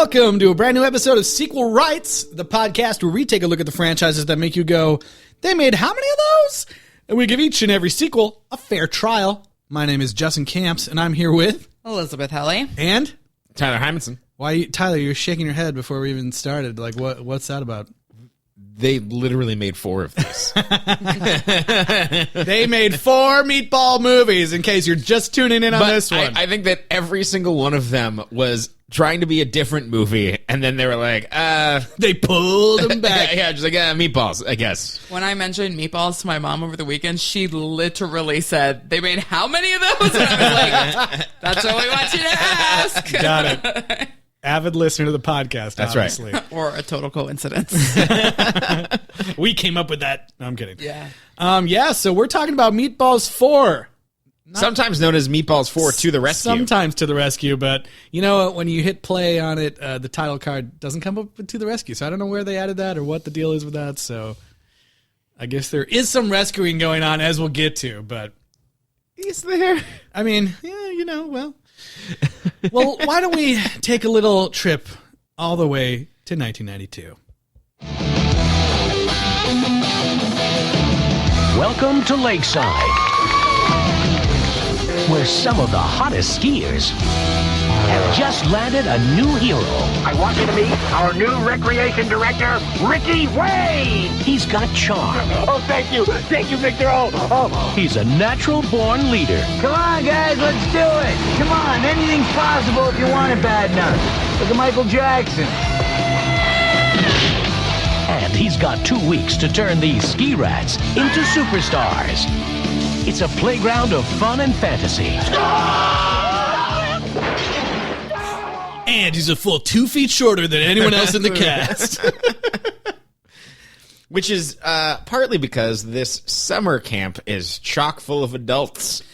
Welcome to a brand new episode of Sequel Rights, the podcast where we take a look at the franchises that make you go, they made how many of those? And we give each and every sequel a fair trial. My name is Justin Camps, and I'm here with... Elizabeth Helly. And? Tyler Hymanson. Why, Tyler, you're shaking your head before we even started. Like, what's that about? They literally made 4 of these. They made 4 Meatball movies, in case you're just tuning in on this one. I think that every single one of them was trying to be a different movie, and then they were like, they pulled them back. yeah, just like, Meatballs, I guess. When I mentioned Meatballs to my mom over the weekend, she literally said, they made how many of those? And I was like, that's what we want you to ask. Got it. Avid listener to the podcast, That's obviously. Right. Or a total coincidence. We came up with that. No, I'm kidding. Yeah. So we're talking about Meatballs 4. Sometimes known as Meatballs 4 to the rescue. Sometimes to the rescue, but you know, when you hit play on it, the title card doesn't come up with to the rescue. So I don't know where they added that or what the deal is with that. So I guess there is some rescuing going on, as we'll get to, but Is there? I mean, yeah, you know, well, why don't we take a little trip all the way to 1992? Welcome to Lakeside, where some of the hottest skiers have just landed a new hero. I want you to meet our new recreation director, Ricky Wade. He's got charm. Oh, thank you, Victor. Oh. He's a natural-born leader. Come on, guys, let's do it. Come on, anything's possible if you want it bad enough. Look at Michael Jackson. And he's got 2 weeks to turn these ski rats into superstars. It's a playground of fun and fantasy. And he's a full 2 feet shorter than anyone else in the cast. Which is partly because this summer camp is chock full of adults.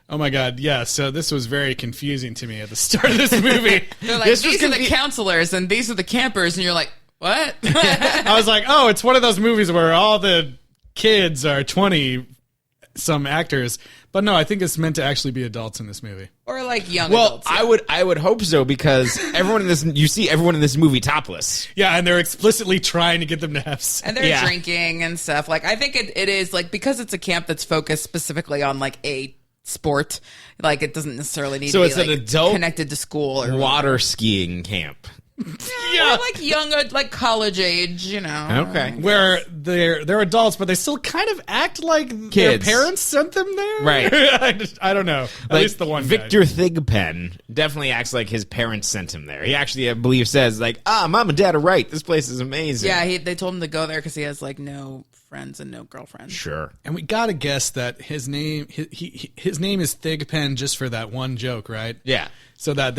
Oh my God, yeah. So this was very confusing to me at the start of this movie. They're like, these are the counselors and these are the campers. And you're like, what? I was like, oh, it's one of those movies where all the kids are 20-some actors. But no, I think it's meant to actually be adults in this movie. Or like young Well, adults. Yeah. I would hope so, because you see everyone in this movie topless. Yeah, and they're explicitly trying to get them to have sex. And they're drinking and stuff. Like, I think it is, like, because it's a camp that's focused specifically on, like, a sport, like, it doesn't necessarily need to be, it's an like, adult connected to school or water skiing camp. Yeah, or like young, like college age, you know. Okay. Where they're adults, but they still kind of act like Kids. their parents sent them there? Right. I don't know. At least the one Victor guy. Thigpen definitely acts like his parents sent him there. He actually, I believe, says, like, Mom and Dad are right. This place is amazing. Yeah, they told him to go there because he has, like, no friends and no girlfriends. Sure. And we gotta guess that his name his name is Thigpen just for that one joke, right? Yeah. So that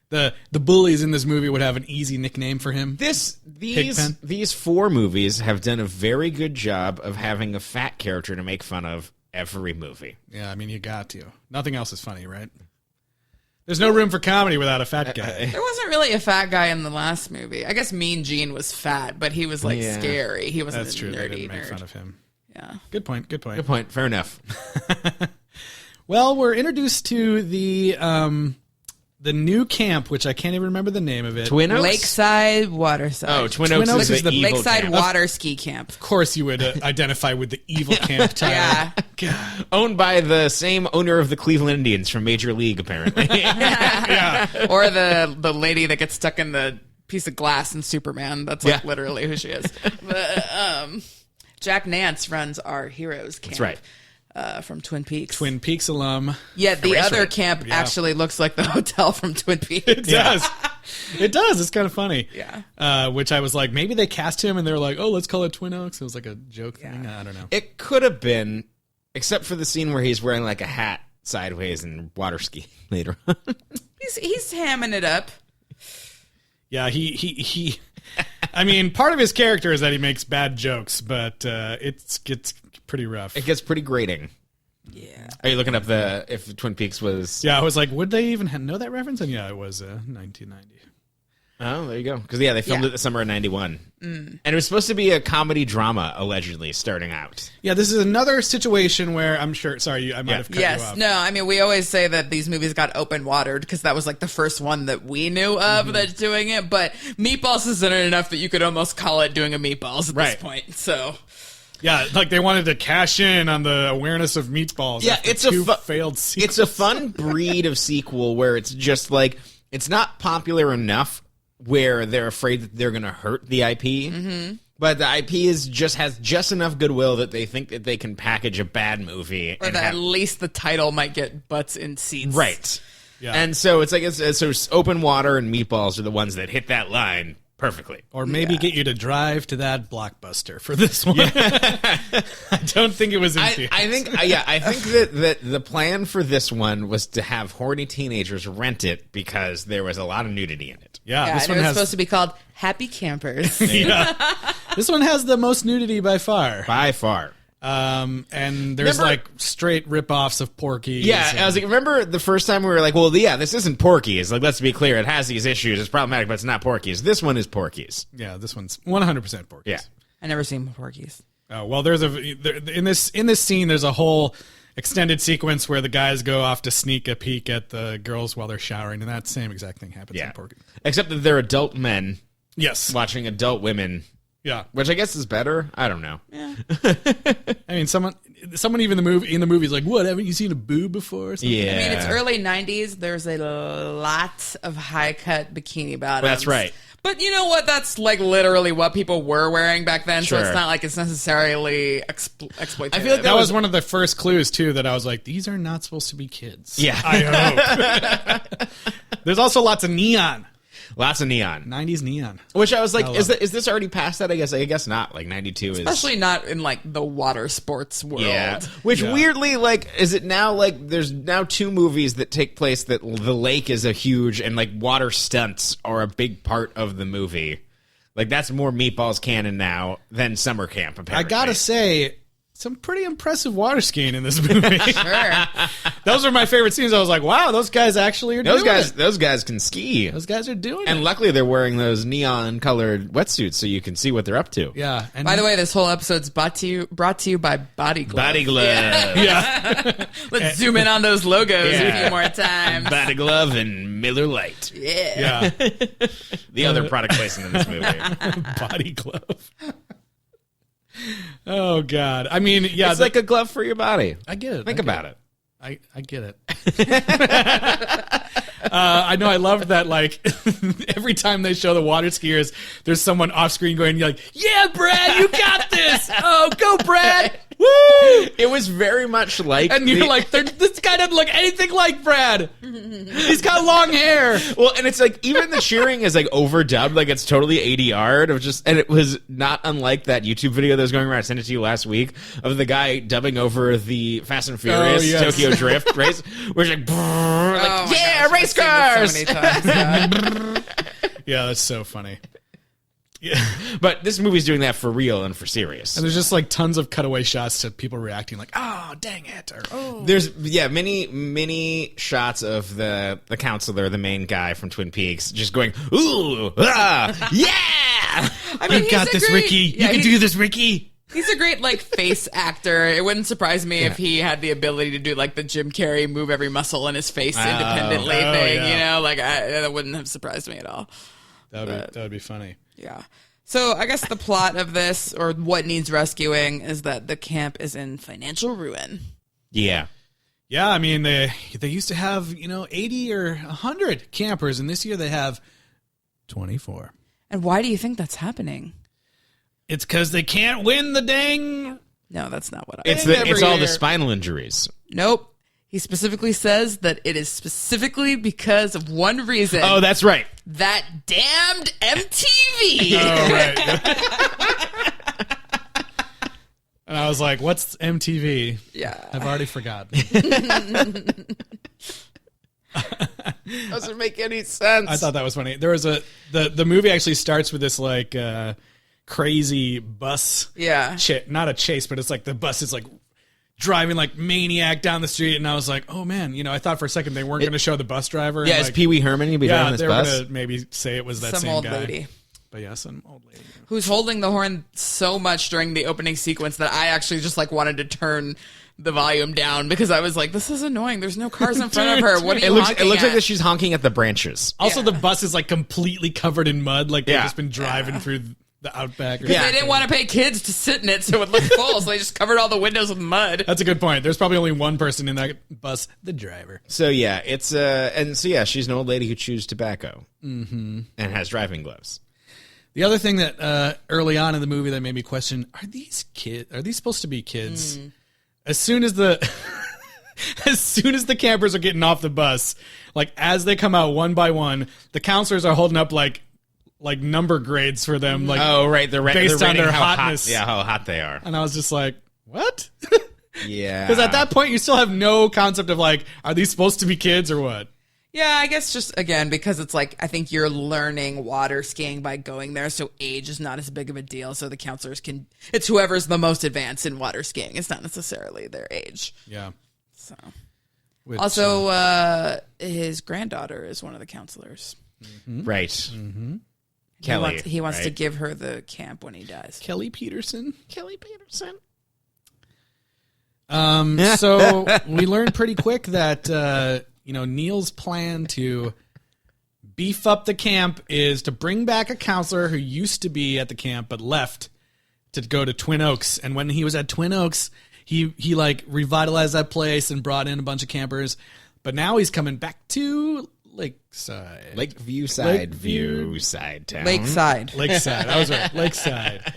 the bullies in this movie would have an easy nickname for him. These 4 movies have done a very good job of having a fat character to make fun of every movie. Yeah, I mean, you got to. Nothing else is funny, right? There's no room for comedy without a fat guy. There wasn't really a fat guy in the last movie. I guess Mean Gene was fat, but he was like scary. He wasn't That's a true. They nerdy didn't make nerd. fun of him. Yeah. Good point. Good point. Fair enough. Well, we're introduced to the new camp, which I can't even remember the name of it. Twin Oaks? Lakeside Waterside. Oh, Twin Oaks is the evil Lakeside camp. Water Ski Camp. Of course you would identify with the evil camp, Tyler. Yeah. God. Owned by the same owner of the Cleveland Indians from Major League, apparently. Yeah. Or the lady that gets stuck in the piece of glass in Superman. That's like literally who she is. But Jack Nance runs our Heroes Camp. That's right. From Twin Peaks. Twin Peaks alum. Yeah, the That's other right. camp actually looks like the hotel from Twin Peaks. It does. It does. It's kind of funny. Yeah. Which I was like, maybe they cast him and they were like, oh, let's call it Twin Oaks. It was like a joke thing. I don't know. It could have been, except for the scene where he's wearing like a hat sideways and water skiing later on. He's hamming it up. Yeah, he I mean, part of his character is that he makes bad jokes, but it gets pretty rough. It gets pretty grating. Yeah. Are you looking up if Twin Peaks was... Yeah, I was like, would they even know that reference? And yeah, it was 1990. Oh, there you go. Because, they filmed it the summer of 91. And it was supposed to be a comedy drama, allegedly, starting out. Yeah, this is another situation where I'm sure... Sorry, I might have cut you off. No, I mean, we always say that these movies got open-watered because that was, like, the first one that we knew of that's doing it. But Meatballs isn't enough that you could almost call it doing a Meatballs at this point. So... Yeah, like they wanted to cash in on the awareness of Meatballs. Yeah, it's a failed sequel. It's a fun breed of sequel where it's just like it's not popular enough where they're afraid that they're going to hurt the IP. But the IP has just enough goodwill that they think that they can package a bad movie, or that at least the title might get butts in seats. Right. Yeah. And so it's like so Open Water and Meatballs are the ones that hit that line perfectly. Or maybe get you to drive to that Blockbuster for this one. I don't think it was in theaters. I think that the plan for this one was to have horny teenagers rent it because there was a lot of nudity in it. Yeah, this and one it was has supposed to be called Happy Campers. this one has the most nudity by far. By far. And there's like straight rip-offs of Porky. Yeah, I was like, remember the first time we were like, well, this isn't Porky's. Like, let's be clear, it has these issues. It's problematic, but it's not Porky's. This one is Porky's. Yeah, this one's 100% Porky's. Yeah. I never seen Porky's. Oh, well, in this scene, there's a whole extended sequence where the guys go off to sneak a peek at the girls while they're showering, and that same exact thing happens in Porky. Except that they're adult men. Yes. Watching adult women. Yeah, which I guess is better. I don't know. Yeah. I mean, someone even in the movie is like, "What? Haven't you seen a boob before?" Or something? Yeah. I mean, it's early '90s. There's a lot of high cut bikini bottoms. That's right. But you know what? That's like literally what people were wearing back then. Sure. So it's not like it's necessarily exploitative. I feel like that was one of the first clues too that I was like, "These are not supposed to be kids." Yeah. I hope. There's also lots of neon. Lots of neon. 90s neon. Which I was like, is this already past that? I guess not. Like 92 is. Especially not in like the water sports world. Yeah. Which weirdly, like, is it now like there's now two movies that take place that the lake is a huge and like water stunts are a big part of the movie. Like that's more Meatballs canon now than Summer Camp, apparently. I gotta say, some pretty impressive water skiing in this movie. Sure. Those were my favorite scenes. I was like, wow, those guys actually are doing it. Those guys can ski. Those guys are doing it. And luckily they're wearing those neon colored wetsuits so you can see what they're up to. Yeah. And by the way, this whole episode's brought to you by Body Glove. Body Glove. Yeah. Let's zoom in on those logos a few more times. Body Glove and Miller Lite. Yeah. The other product placement in this movie. Body Glove. Oh God! I mean, yeah, it's like a glove for your body. I get it. Think about it. I get it. I know. I loved that. Like every time they show the water skiers, there's someone off screen going like, "Yeah, Brad, you got this! Oh, go, Brad! Woo!" It was very much like, and you're like, "This guy doesn't look anything like Brad. He's got long hair." Well, and it's like even the cheering is like overdubbed, like it's totally ADR'd. Of just, and it was not unlike that YouTube video that was going around. I sent it to you last week of the guy dubbing over the Fast and Furious Tokyo Drift race, where it's like, yeah, race cars. So many times, yeah. Yeah, that's so funny. Yeah. But this movie's doing that for real and for serious. And there's just like tons of cutaway shots to people reacting like, "Oh, dang it!" Or "Oh." There's many shots of the counselor, the main guy from Twin Peaks, just going, "Ooh, ah, yeah!" I mean, You got this, Ricky. You can do this, Ricky. He's a great like face actor. It wouldn't surprise me if he had the ability to do like the Jim Carrey move every muscle in his face independently thing. yeah. You know, like that wouldn't have surprised me at all. That would be funny. Yeah. So I guess the plot of this, or what needs rescuing, is that the camp is in financial ruin. Yeah. Yeah, I mean they used to have 80 or 100 campers, and this year they have 24. And why do you think that's happening? It's because they can't win the dang. No, that's not what I. It's all the spinal injuries. Nope. He specifically says that it is specifically because of one reason. Oh, that's right. That damned MTV. Oh, right. And I was like, "What's MTV?" Yeah, I've already forgotten. Doesn't make any sense. I thought that was funny. There was the movie actually starts with this like crazy bus. Yeah. Not a chase, but it's like the bus is like driving like maniac down the street, and I was like, oh man, I thought for a second they weren't going to show the bus driver. Yeah, and is Pee Wee Herman going to be driving this they bus? were going to maybe say it was that Some same old guy. lady. But yeah, some old lady. Who's holding the horn so much during the opening sequence that I actually just like wanted to turn the volume down because I was like, this is annoying. There's no cars in front of her. What are you It looks honking like at? that she's honking at the branches. Also, Yeah. the bus is like completely covered in mud, like they've Yeah. just been driving through the outback. Or They something. didn't want to pay kids to sit in it so it would look full, so they just covered all the windows with mud. That's a good point. There's probably only one person in that bus, the driver. So yeah, it's she's an old lady who chews tobacco and has driving gloves. The other thing that early on in the movie that made me question: Are these supposed to be kids? As soon as the campers are getting off the bus, like as they come out one by one, the counselors are holding up like number grades for them. Like, Oh right, they're based they're on their rating how hotness. Hot, yeah, how hot they are. And I was just like, what? Yeah, Because at that point, you still have no concept of like, are these supposed to be kids or what? Yeah, I guess just, again, because it's like, I think you're learning water skiing by going there, so age is not as big of a deal, so the counselors can, it's whoever's the most advanced in water skiing. It's not necessarily their age. Yeah. So. Which, Also, his granddaughter is one of the counselors. right. Mm-hmm. Kelly, He wants to right? give her the camp when he dies. Kelly Peterson. Kelly Peterson. So we learned pretty quick that Neil's plan to beef up the camp is to bring back a counselor who used to be at the camp but left to go to Twin Oaks. And when he was at Twin Oaks, he like revitalized that place and brought in a bunch of campers. But now he's coming back to Lakeside. Lakeview side, Lakeview. view side town. Lakeside. Lakeside. That was right. Lakeside.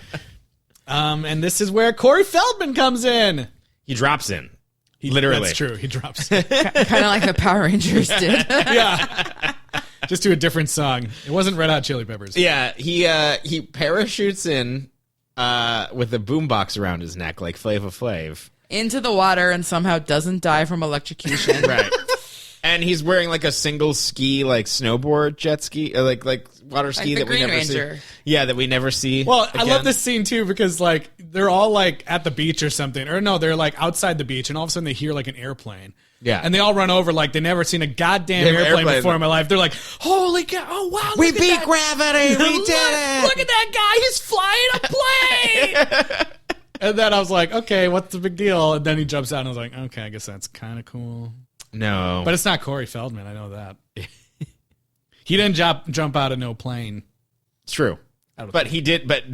And this is where Corey Feldman comes in. He drops in. Literally. That's true. He drops. Kind of like the Power Rangers did. Yeah. Just to a different song. It wasn't Red Hot Chili Peppers. Yeah, he parachutes in with a boombox around his neck like Flava Flav. Into the water and somehow doesn't die from electrocution. Right. And he's wearing like a single ski, like snowboard jet ski, or like water ski the that we Green never Ranger. see. Yeah, that we never see. Well, I again. love this scene too because like they're all like at the beach or something, or no, they're like outside the beach, and all of a sudden they hear like an airplane. Yeah. And they all run over like they never seen a goddamn Yeah, airplane airplane. before in my life. They're like, holy cow! Oh wow! We look at beat that. gravity. We did it. Look at that guy! He's flying a plane. And then I was like, okay, what's the big deal? And then he jumps out, and I was like, okay, I guess that's kind of cool. No, But it's not Corey Feldman. I know that. He didn't jump out of no plane. it's true. But he did. But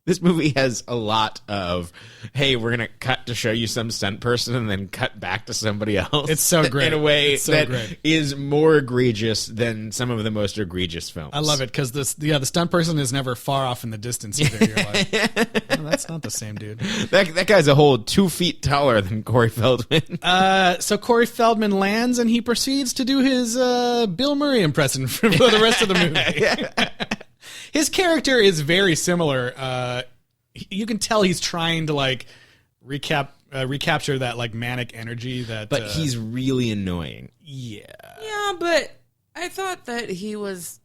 this movie has a lot of, hey, we're gonna cut to show you some stunt person and then cut back to somebody else. It's so great. in a way It's so that great. is more egregious than some of the most egregious films. I love it because the stunt person is never far off in the distance either. You're like, oh, that's not the same dude. That guy's a whole 2 feet taller than Corey Feldman. So Corey Feldman lands and he proceeds to do his Bill Murray impression for the rest of the movie. His character is very similar. You can tell he's trying to like recapture that like manic energy that. But he's really annoying. yeah. Yeah, but I thought that he was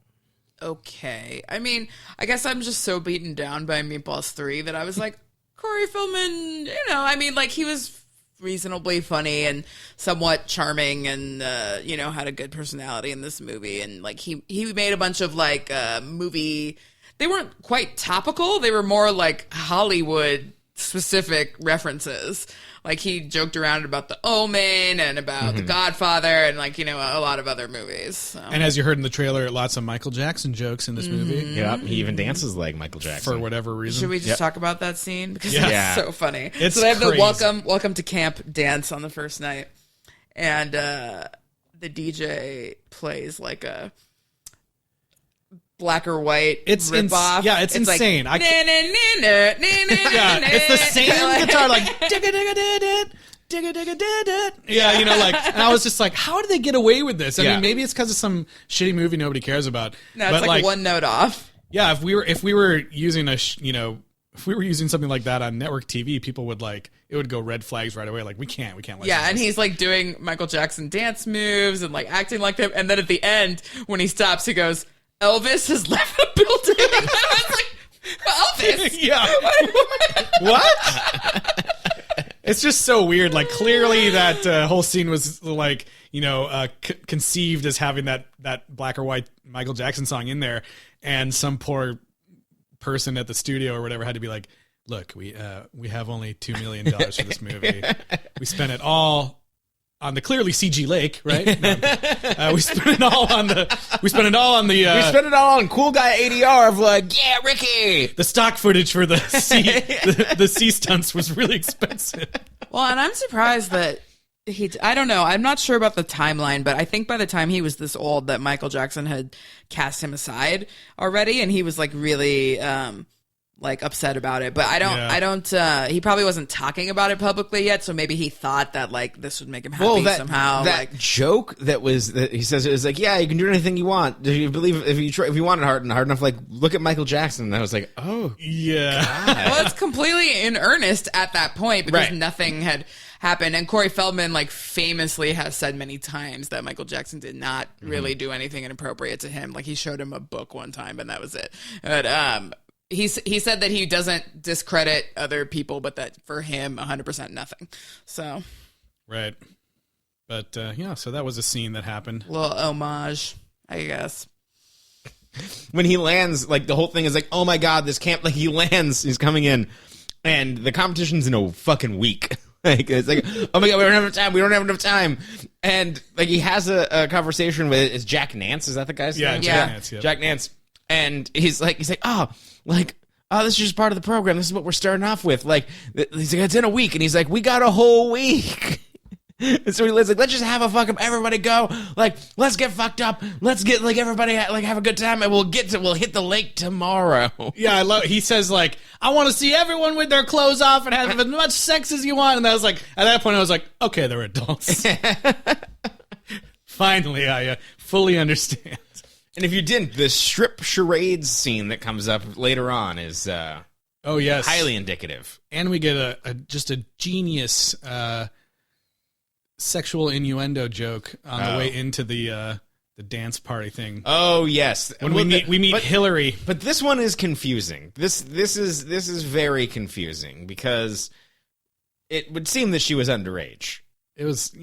okay. I mean, I guess I'm just so beaten down by Meatballs 3 that I was like, Corey Feldman, I mean, like he was reasonably funny and somewhat charming and, had a good personality in this movie. And like he made a bunch of like movie, they weren't quite topical. They were more like Hollywood specific references. Like he joked around about The Omen and about The Godfather and like, a lot of other movies. So. And as you heard in the trailer, lots of Michael Jackson jokes in this movie Yep, he even dances like Michael Jackson. for whatever reason. Should we just talk about that scene? Because Yeah. it's so funny. It's so they have the crazy. welcome to camp dance on the first night. And the DJ plays like a black or white It's ripoff. yeah, it's insane. Like, Yeah, it's the same guitar, like digga digga digga digga digga digga. Yeah, and I was just like, how did they get away with this? I Yeah. mean, maybe it's because of some shitty movie nobody cares about. No, it's but like one note off. Yeah, if we were using if we were using something like that on network TV, people would like it would go red flags right away. Like we can't license Yeah, and this. he's like doing Michael Jackson dance moves and like acting like them. And then at the end, when he stops, he goes, Elvis has left the building. And I was like, Elvis? Yeah. What? It's just so weird. Like, clearly that whole scene was like, conceived as having that black or white Michael Jackson song in there, and some poor person at the studio or whatever had to be like, look, we have only $2 million for this movie. We spent it all on the clearly CG lake, right? No, we spent it all on the. We spent it all on cool guy ADR of like, yeah, Ricky. The stock footage for the sea stunts was really expensive. Well, and I'm surprised that I don't know. I'm not sure about the timeline, but I think by the time he was this old, that Michael Jackson had cast him aside already, and he was like really upset about it. But I don't. He probably wasn't talking about it publicly yet, so maybe he thought that like this would make him happy somehow. That joke that he says it was like, yeah, you can do anything you want. Do you believe if you want it hard enough, like look at Michael Jackson? And I was like, oh yeah. Well, it's completely in earnest at that point because nothing had happened. And Corey Feldman famously has said many times that Michael Jackson did not really do anything inappropriate to him. Like he showed him a book one time and that was it. But he said that he doesn't discredit other people, but that for him 100% nothing. So right. But so that was a scene that happened. A little homage, I guess. When he lands, like the whole thing is like, oh my god, this camp. Like he lands, he's coming in, and the competition's in a fucking week. Like it's like, oh my god, we don't have enough time. We don't have enough time. And like he has a conversation with is Jack Nance. Is that the guy's name? Jack Nance. Yep. Jack Nance. And he's like, oh, this is just part of the program. This is what we're starting off with. Like he's like, it's in a week, and he's like, we got a whole week. And so he's like, let's just have a fucking everybody go. Like, let's get fucked up. Let's get everybody have a good time, and we'll hit the lake tomorrow. Yeah, he says like, I want to see everyone with their clothes off and have as much sex as you want. And I was like, at that point, I was like, okay, they're adults. Finally, I fully understand. And if you didn't, the strip charades scene that comes up later on is highly indicative. And we get just a genius sexual innuendo joke on the way into the dance party thing. Oh yes, when we meet Hillary. But this one is confusing. This is very confusing because it would seem that she was underage. It was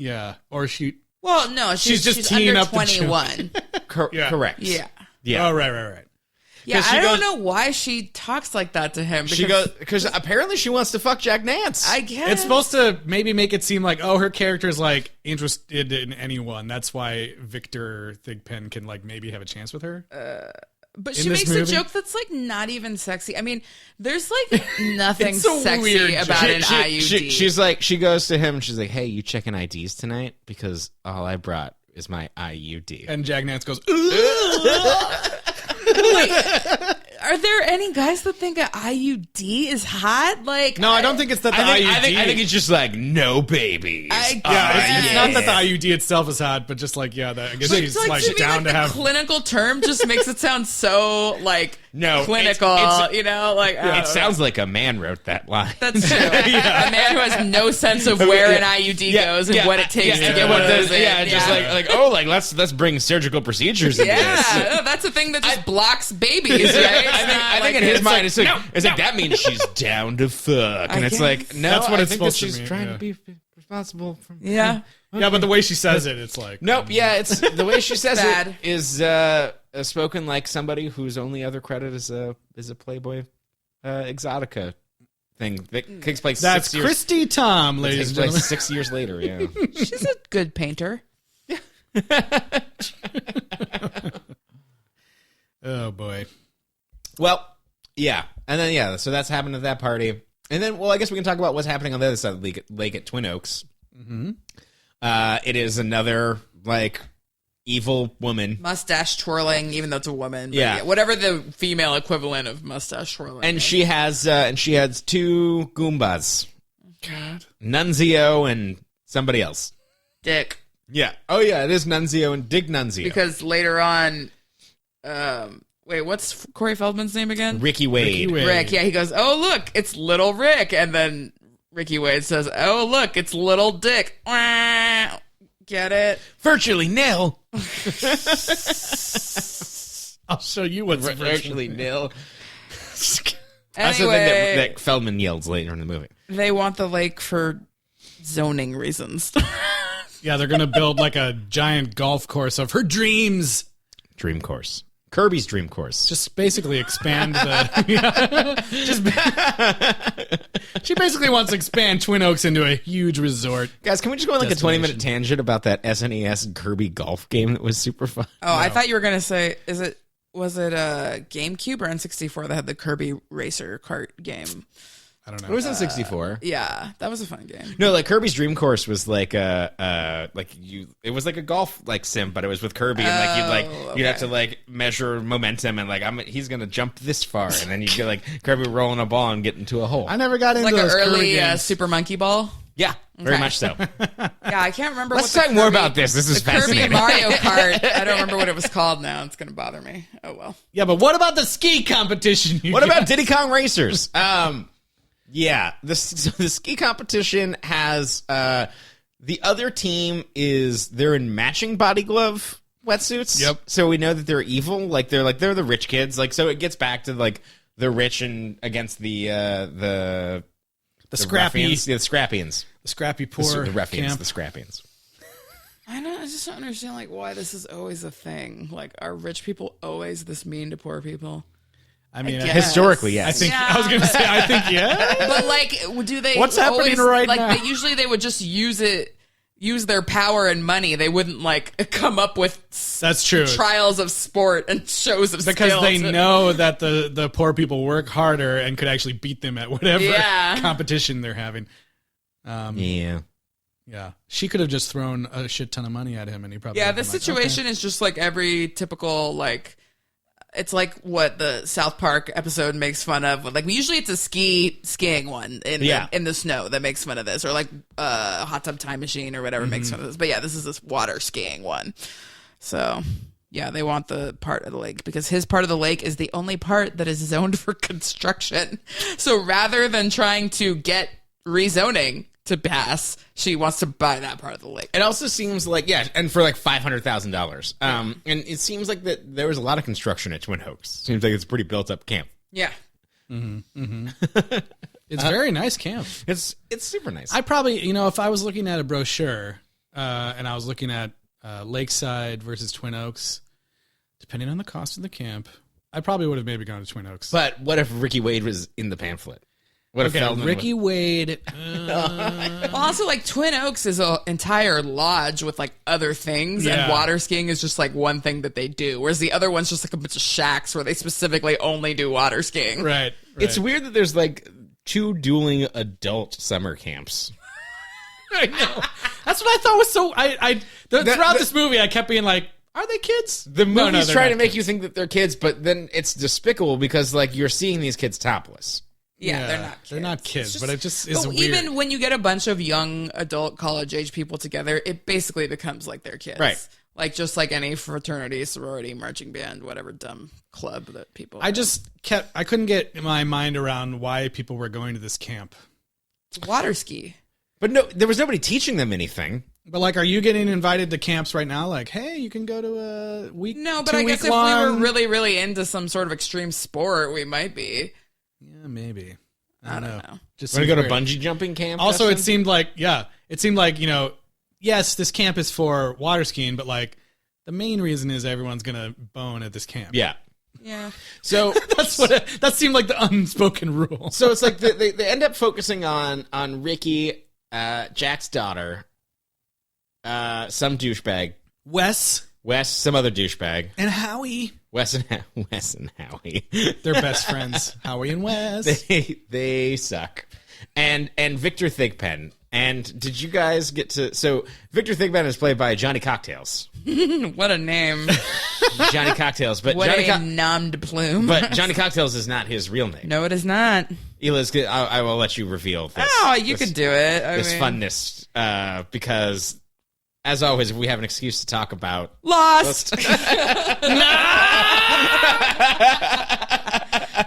or she. Well, no, she's teeing under up 21. Correct. Yeah. Oh right. Yeah, I don't know why she talks like that to him. Because apparently she wants to fuck Jack Nance. I guess. It's supposed to maybe make it seem like, her character's like interested in anyone. That's why Victor Thigpen can maybe have a chance with her. But she makes a joke that's not even sexy. I mean, there's nothing sexy about an IUD. She's like, she goes to him and she's like, hey, you checking IDs tonight? Because all I brought is my IUD. And Jack Nance goes, are there any guys that think an IUD is hot? No, I don't think it's that the IUD. I think it's just no babies. It's not that the IUD itself is hot, but just I guess she's down to have. Clinical term just makes it sound so clinical. It sounds like a man wrote that line. That's true. A man who has no sense of where an IUD goes and what it takes to get one of those. Let's bring surgical procedures into this. That's a thing that just blocks babies, right? I think in his mind it's like that means she's down to fuck, and it's like no, that's what I it's think supposed that to she's mean. trying to be responsible. Yeah. Yeah, but the way she says it, it's like nope. Yeah, it's the way she says it is spoken like somebody whose only other credit is a Playboy Exotica thing that takes place. That's 6 years. Christy Tom, ladies and gentlemen. 6 years later. Yeah, she's a good painter. Oh boy. Well, yeah, and then so that's happened at that party, and then I guess we can talk about what's happening on the other side of the lake at Twin Oaks. Mm-hmm. It is another evil woman, mustache twirling, even though it's a woman. Yeah, whatever the female equivalent of mustache twirling. And she has two Goombas, God, Nunzio and somebody else. Dick. Yeah. Oh yeah, it is Nunzio and Dick Nunzio. Because later on, wait, what's Corey Feldman's name again? Ricky Wade. Rick. Yeah, he goes, "Oh look, it's little Rick," and then Ricky Wade says, "Oh look, it's little Dick." Get it? Virtually nil. I'll show you what's virtually nil. Anyway, that's the thing that Feldman yells later in the movie. They want the lake for zoning reasons. Yeah, they're going to build like a giant golf course of her dreams. Dream course. Kirby's dream course. Just basically expand the... She basically wants to expand Twin Oaks into a huge resort. Guys, can we just go on like a 20-minute tangent about that SNES Kirby golf game that was super fun? Oh, I thought you were going to say, was it GameCube or N64 that had the Kirby Racer Kart game? I don't know. It was in 64. Yeah, that was a fun game. No, like Kirby's Dream Course was like it was like a golf like sim, but it was with Kirby, and like you'd have to like measure momentum, and like he's gonna jump this far, and then you get like Kirby rolling a ball and get into a hole. I never got into like those an early games. Super Monkey Ball. Yeah, very much so. Yeah, I can't remember. Let's what talk more about this. This is the Kirby fascinating. Mario Kart. I don't remember what it was called now. It's gonna bother me. Oh well. Yeah, but what about the ski competition? What about Diddy Kong Racers? Yeah, the ski competition has the other team they're in matching body glove wetsuits. Yep. So we know that they're evil. They're the rich kids. Like, so it gets back to like the rich and against the scrappy, ruffians. Yeah, the scrappians, the scrappy poor the ruffians, camp. the scrappians. I just don't understand like why this is always a thing. Like, are rich people always this mean to poor people? I mean, historically, yes. I think I was going to say, I think, yeah. But like, do they? What's happening right like, now? Usually, they would just use their power and money. They wouldn't like come up with That's true. trials of sport and shows of Because skills. they know that the poor people work harder and could actually beat them at whatever competition they're having. Yeah. Yeah. She could have just thrown a shit ton of money at him and he probably Yeah, would have this been like, situation okay. is just like every typical like. It's like what the South Park episode makes fun of. Like, usually it's a skiing one in the snow that makes fun of this, or like Hot Tub Time Machine or whatever makes fun of this. But yeah, this is this water skiing one. So yeah, they want the part of the lake because his part of the lake is the only part that is zoned for construction. So rather than trying to get rezoning to pass, she wants to buy that part of the lake. It also seems like, and for like $500,000. And it seems like that there was a lot of construction at Twin Oaks. Seems like it's a pretty built up camp. Yeah. It's a very nice camp. It's super nice. I probably, if I was looking at a brochure and I was looking at Lakeside versus Twin Oaks, depending on the cost of the camp, I probably would have maybe gone to Twin Oaks. But what if Ricky Wade was in the pamphlet? What if Feldman Ricky Wade. Well, also, like, Twin Oaks is an entire lodge with, like, other things, and water skiing is just, like, one thing that they do, whereas the other one's just, like, a bunch of shacks where they specifically only do water skiing. Right. It's weird that there's, like, 2 dueling adult summer camps. I know. That's what I thought was so... Throughout this movie, I kept being like, are they kids? The movie's they're trying not to make kids. you think that they're kids, but then it's despicable because, like, you're seeing these kids topless. Yeah, they're not kids. They're not kids, It's but it just is but weird. even when you get a bunch of young adult college-age people together, it basically becomes like their kids. Right. Like, just like any fraternity, sorority, marching band, whatever dumb club that people I couldn't get my mind around why people were going to this camp. It's water ski. But no, there was nobody teaching them anything. But, like, are you getting invited to camps right now? Like, hey, you can go to a week. No, but I guess if we were really, really into some sort of extreme sport, we might be. Yeah, maybe. I don't know. Just Want to go to weird. bungee jumping camp? Also, Justin? it seemed like, yes, this camp is for water skiing, but, like, the main reason is everyone's going to bone at this camp. Yeah. Yeah. So that seemed like the unspoken rule. So it's like they end up focusing on Ricky, Jack's daughter, some douchebag, Wes, some other douchebag, and Howie. Wes and Howie. They're best friends. Howie and Wes. They suck. And Victor Thigpen. And did you guys get to... So, Victor Thigpen is played by Johnny Cocktails. What a name. Johnny Cocktails. But What a nom de plume. But Johnny Cocktails is not his real name. No, it is not. Eliz, I will let you reveal this. Oh, you could do it. This funness. Because, as always, if we have an excuse to talk about... Lost.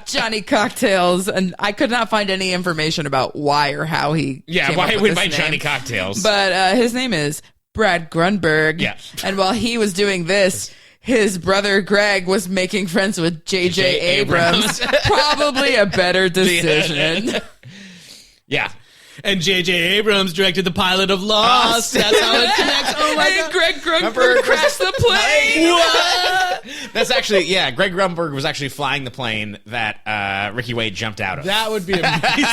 Johnny Cocktails, and I could not find any information about why or how he came why up he with went this by name. Johnny Cocktails. But his name is Brad Grunberg. Yeah. And while he was doing this, his brother Greg was making friends with J.J. Abrams. Probably a better decision. Yeah. And J.J. Abrams directed the pilot of Lost. That's how it connects. Oh my God. Greg Grunberg crashed the plane. What? That's actually, Greg Grunberg was actually flying the plane that Ricky Wade jumped out of. That would be amazing.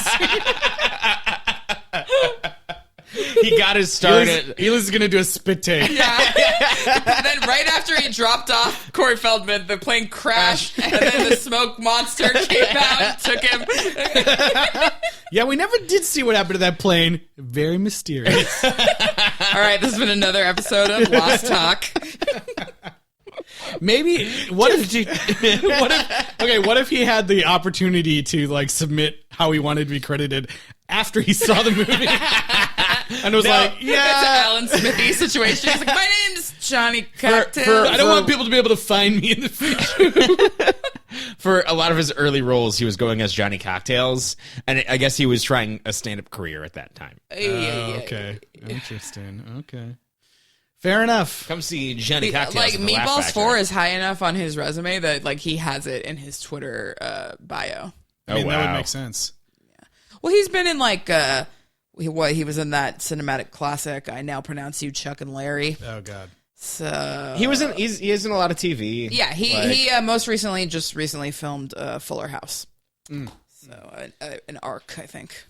He got his start Eliz is going to do a spit take. Yeah. And then right after he dropped off Corey Feldman, the plane crashed, and then the smoke monster came out and took him. Yeah, we never did see what happened to that plane. Very mysterious. All right, this has been another episode of Lost Talk. Maybe what if he had the opportunity to like submit how he wanted to be credited after he saw the movie and was like, It's yeah, an Alan Smithy situation. He's like, my name's Johnny Cocktail. I don't want people to be able to find me in the future. For a lot of his early roles, he was going as Johnny Cocktails, and I guess he was trying a stand-up career at that time. Okay, interesting. Okay, fair enough. Come see Johnny Cocktails. Like at the Laugh Meatballs Factory. 4 is high enough on his resume that like he has it in his Twitter bio. I mean, that wow. would make sense. Well, he's been in like he was in that cinematic classic I Now Pronounce You Chuck and Larry. Oh God. So He is in a lot of TV. yeah, he most recently filmed Fuller House. So an arc, I think.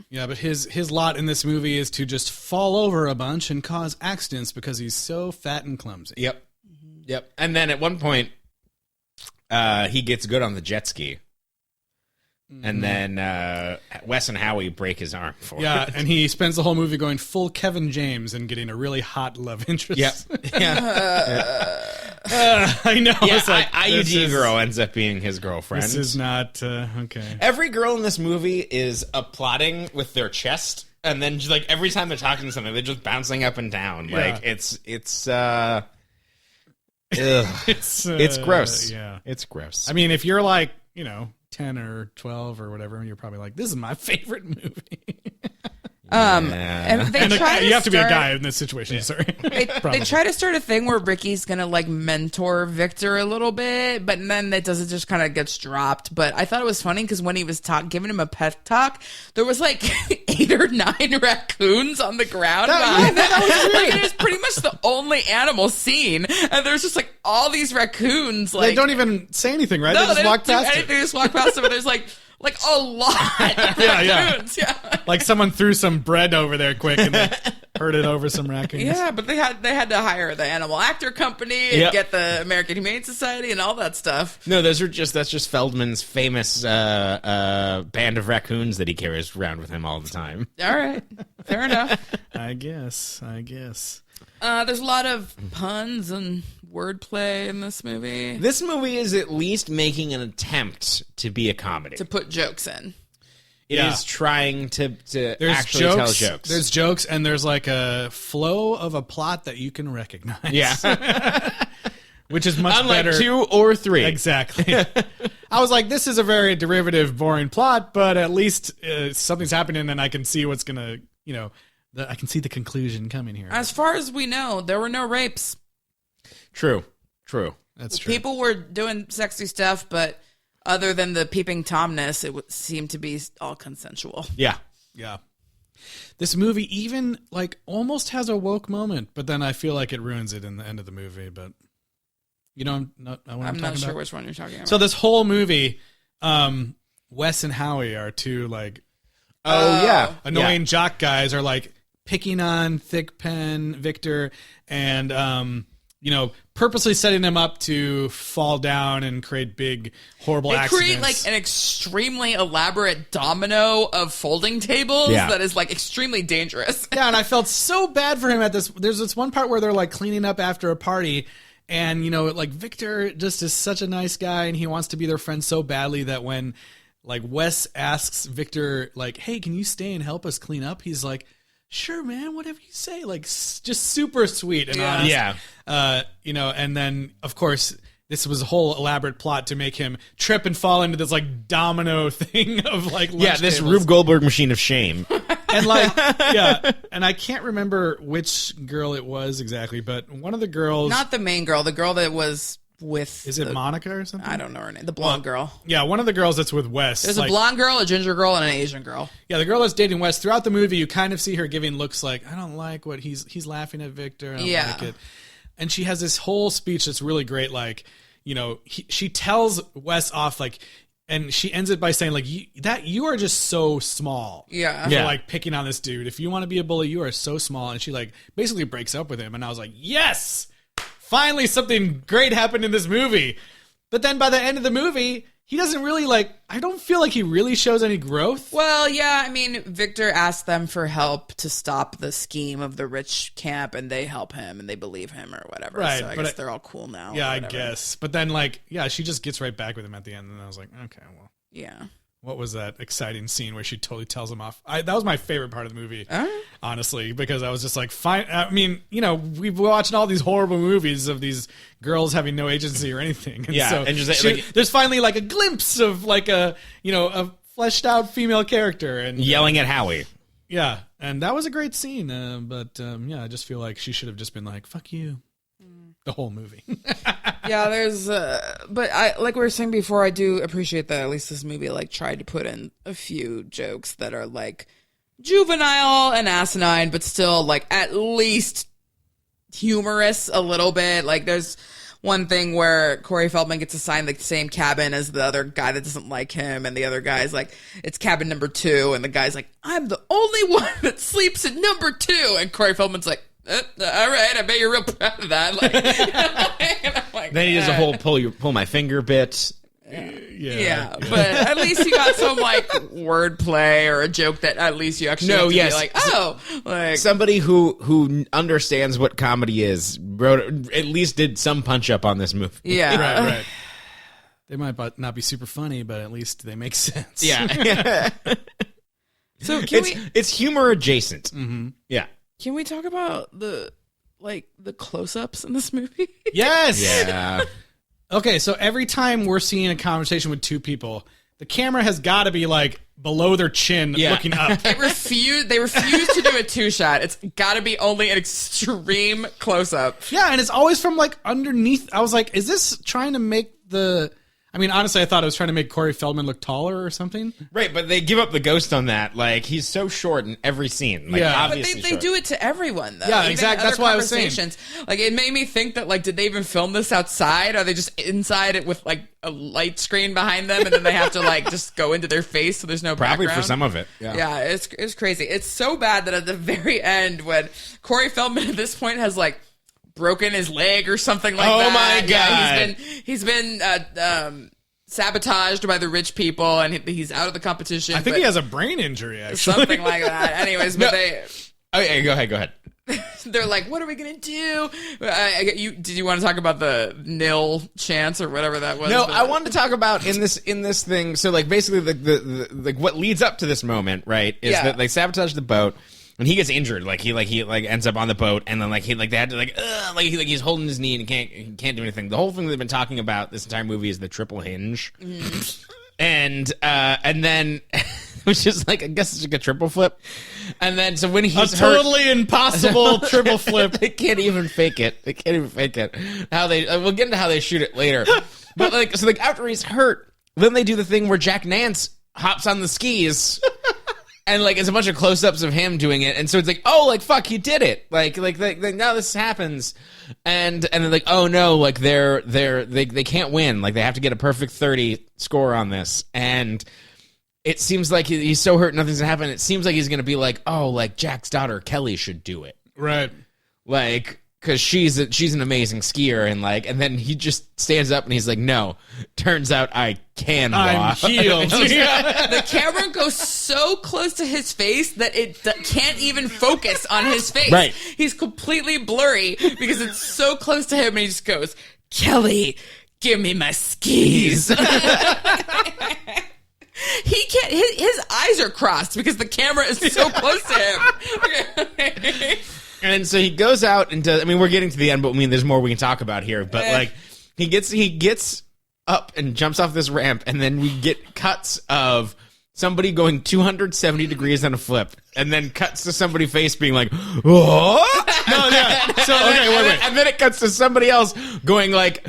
Yeah, but his lot in this movie is to just fall over a bunch and cause accidents because he's so fat and clumsy. Yep. Yep. And then at one point, he gets good on the jet ski. And then Wes and Howie break his arm for Yeah, it. and he spends the whole movie going full Kevin James and getting a really hot love interest. Yep. Yeah. I know. Yeah, It's like, this IUD is- girl ends up being his girlfriend. This is not okay. Every girl in this movie is applauding with their chest, and then just, like every time they're talking to something, they're just bouncing up and down. Yeah. Like ugh. It's gross. Yeah. It's gross. I mean, if you're like 10 or 12 or whatever, you're probably like, this is my favorite movie. And they And try you have to be a start- guy in this situation. Sorry. They Probably. try to start a thing where Ricky's gonna like mentor Victor a little bit, but then that doesn't just kind of gets dropped. But I thought it was funny because when he was giving him a pep talk, there was like 8 or 9 raccoons on the ground behind them. Like, it was pretty much the only animal seen, and there's just like all these raccoons. Like They don't even say anything, right? no, they just walk don't do past anything, it. They just walk past them, and there's like a lot of raccoons. Yeah. Like someone threw some bread over there quick and they heard it over some raccoons. Yeah, but they had to hire the animal actor company and get the American Humane Society and all that stuff. No, that's just Feldman's famous band of raccoons that he carries around with him all the time. All right, fair enough. I guess. There's a lot of puns and wordplay in this movie This movie is at least making an attempt to be a comedy. to put jokes in. It is trying to There's actually jokes, tell jokes. There's jokes, and there's like a flow of a plot that you can recognize. yeah, Which is much unlike better. 2 or 3. Exactly. I was like, this is a very derivative, boring plot, but at least something's happening and I can see what's going to, I can see the conclusion coming here. As far as we know, there were no rapes. True. That's true. People were doing sexy stuff, but other than the peeping Tomness, it seemed to be all consensual. Yeah. Yeah. This movie even like almost has a woke moment, but then I feel like it ruins it in the end of the movie. But I'm not sure which one you're talking about. So this whole movie, Wes and Howie are two like annoying jock guys are like picking on Thick Pen Victor and purposely setting him up to fall down and create big horrible They accidents. create like an extremely elaborate domino of folding tables that is like extremely dangerous. Yeah, and I felt so bad for him at this. There's this one part where they're like cleaning up after a party, and like Victor just is such a nice guy, and he wants to be their friend so badly that when like Wes asks Victor like, "Hey, can you stay and help us clean up?" He's like, "Sure, man, whatever you say." Like just super sweet and honest. Yeah. And then of course this was a whole elaborate plot to make him trip and fall into this like domino thing of like lunch This tables. Rube Goldberg machine of shame. And and I can't remember which girl it was exactly, but one of the girls, Not the main girl, the girl that was with. Is it Monica or something? I don't know her name. The blonde girl. Yeah, one of the girls that's with Wes. There's a blonde girl, a ginger girl, and an Asian girl. Yeah, the girl that's dating Wes. Throughout the movie, you kind of see her giving looks like, I don't like what he's laughing at Victor. I don't like it. And she has this whole speech that's really great. Like, you know, she tells Wes off like, and she ends it by saying like, you are just so small. Yeah. For like picking on this dude. If you want to be a bully, you are so small. And she like basically breaks up with him. And I was like, yes, finally something great happened in this movie. But then by the end of the movie, he doesn't really like, I don't feel like he really shows any growth. Well, yeah, I mean, Victor asked them for help to stop the scheme of the rich camp, and they help him, and they believe him or whatever. Right, so I guess they're all cool now. Yeah, I guess. But then, like, yeah, she just gets right back with him at the end, and I was like, okay, well. Yeah. What was that exciting scene where she totally tells him off? That was my favorite part of the movie, honestly, because I was just like, fine. I mean, you know, we've watched all these horrible movies of these girls having no agency or anything. And yeah, so and just there's finally like a glimpse of like a fleshed out female character and yelling at Howie. Yeah, and that was a great scene. But I just feel like she should have just been like, "Fuck you." The whole movie. Yeah, there's but I like we were saying before, I do appreciate that at least this movie like tried to put in a few jokes that are like juvenile and asinine, but still like at least humorous a little bit. Like there's one thing where Corey Feldman gets assigned the same cabin as the other guy that doesn't like him, and the other guy's like, it's cabin number 2, and the guy's like, I'm the only one that sleeps in number 2, and Corey Feldman's like, all right, I bet you're real proud of that. Like, and I'm like, then he does a whole pull my finger bit. Yeah, but at least you got some like wordplay or a joke that at least you actually have to be like, like somebody who understands what comedy is at least did some punch up on this movie. Yeah, right. They might not be super funny, but at least they make sense. Yeah. So it's humor adjacent. Mm-hmm. Yeah. Can we talk about the close-ups in this movie? Yes. Yeah. Okay, so every time we're seeing a conversation with two people, the camera has got to be like below their chin, looking up. They refuse to do a 2-shot. It's got to be only an extreme close-up. Yeah, and it's always from like underneath. I was like, is this trying to make the... I mean, honestly, I thought it was trying to make Corey Feldman look taller or something. Right, but they give up the ghost on that. Like, he's so short in every scene. Like, yeah, obviously but they do it to everyone, though. Yeah, even exactly. That's why I was saying. Like, it made me think that, like, did they even film this outside? Are they just inside it with, like, a light screen behind them, and then they have to, like, just go into their face so there's no probably background? For some of it. Yeah, it's crazy. It's so bad that at the very end, when Corey Feldman at this point has, like, broken his leg or something like that. Oh, my God. Yeah, he's been sabotaged by the rich people, and he's out of the competition. I think he has a brain injury, actually. Something like that. Anyways, but Okay, go ahead. they're like, what are we going to do? Did you want to talk about the nil chance or whatever that was? No, I wanted to talk about in this thing. So, like, basically, the what leads up to this moment, right, is that they sabotage the boat. And he gets injured, like he ends up on the boat, and then they had to he's holding his knee and he can't do anything. The whole thing they've been talking about this entire movie is the triple hinge, and then which is like I guess it's like a triple flip, and then so when he's totally impossible triple flip, they can't even fake it. How we'll get into how they shoot it later, but after he's hurt, then they do the thing where Jack Nance hops on the skis. And, like, it's a bunch of close-ups of him doing it. And so it's like, oh, like, fuck, he did it. Like now this happens. And then, like, oh, no, like, they can't win. Like, they have to get a perfect 30 score on this. And it seems like he's so hurt nothing's going to happen. It seems like he's going to be like, oh, like, Jack's daughter, Kelly, should do it. Right. Like... Because she's an amazing skier, and then he just stands up and he's like, "No, turns out I can walk. I'm healed." The camera goes so close to his face that it can't even focus on his face. Right. He's completely blurry because it's so close to him, and he just goes, "Kelly, give me my skis." He can't. His eyes are crossed because the camera is so close to him. And so he goes out and does, I mean, we're getting to the end, but I mean, there's more we can talk about here. But like, he gets up and jumps off this ramp, and then we get cuts of somebody going 270 degrees on a flip, and then cuts to somebody's face being like, "What?" No, So wait. And then it cuts to somebody else going like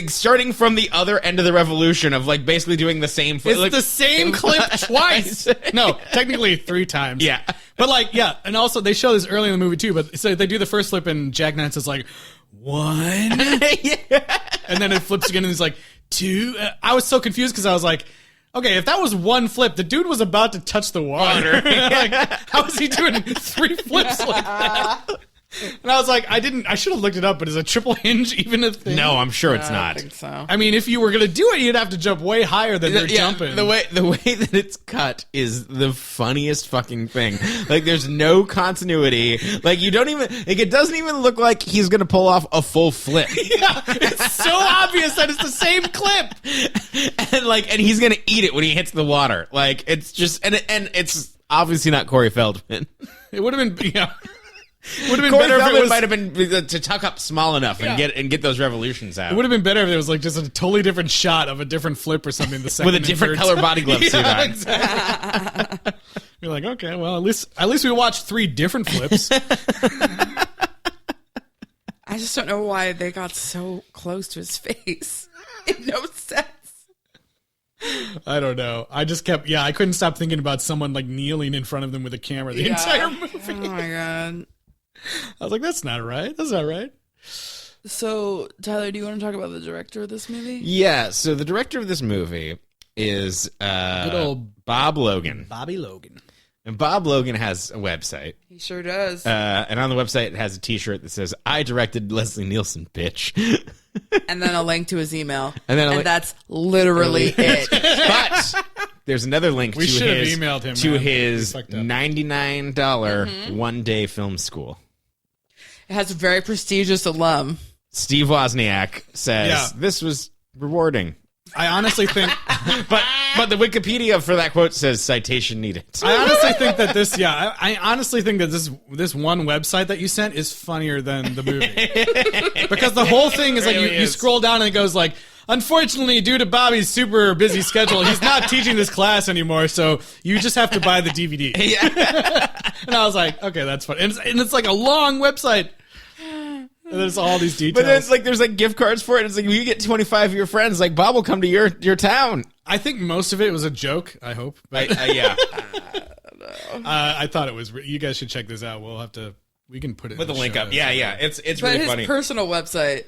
starting from the other end of the revolution of like basically doing the same. It's the same clip twice. No, technically 3 times. Yeah. But like, yeah, and also they show this early in the movie too. But so they do the first flip, and Jack Nance is like 1, and then it flips again, and he's like 2. I was so confused because I was like, okay, if that was 1 flip, the dude was about to touch the water. Like, how is he doing 3 flips like that? And I was like, I should have looked it up, but is a triple hinge even a thing? No, I'm sure it's I not. don't think so. I mean, if you were going to do it, you'd have to jump way higher than they're jumping. The way that it's cut is the funniest fucking thing. Like, there's no continuity. Like, you don't even, like, it doesn't even look like he's going to pull off a full flip. Yeah, it's so obvious that it's the same clip. And he's going to eat it when he hits the water. Like, it's just, and it's obviously not Corey Feldman. It would have been, yeah. Would have been Corey better if Feldman it was. might have been to tuck up small enough and get those revolutions out. It would have been better if it was like just a totally different shot of a different flip or something. The second with a different color body glove suit on. Exactly. You're like, okay, well, at least we watched 3 different flips. I just don't know why they got so close to his face. It made no sense. I don't know. I just kept, I couldn't stop thinking about someone like kneeling in front of them with a camera the entire movie. Oh my god. I was like, that's not right. That's not right. So, Tyler, do you want to talk about the director of this movie? Yeah, so the director of this movie is Good old Bob Logan. Bobby Logan. And Bob Logan has a website. He sure does. And on the website, it has a T-shirt that says, I directed Leslie Nielsen, bitch. And then a link to his email. And that's literally it. But there's another link We to should have his, emailed him, to man. his We fucked up. $99 one-day film school. It has a very prestigious alum. Steve Wozniak says, this was rewarding. I honestly think, But the Wikipedia for that quote says citation needed. I honestly think that this, I honestly think that this one website that you sent is funnier than the movie. Because the whole thing is like, you scroll down and it goes like, unfortunately, due to Bobby's super busy schedule, he's not teaching this class anymore, so you just have to buy the DVD. And I was like, okay, that's fun. And it's like a long website. And there's all these details. But then it's like there's like gift cards for it. It's like you get 25 of your friends. Like Bob will come to your town. I think most of it was a joke. I hope. But Yeah. I thought it was. You guys should check this out. We can put it With in the link show up. notes. Yeah. It's But really his funny. personal website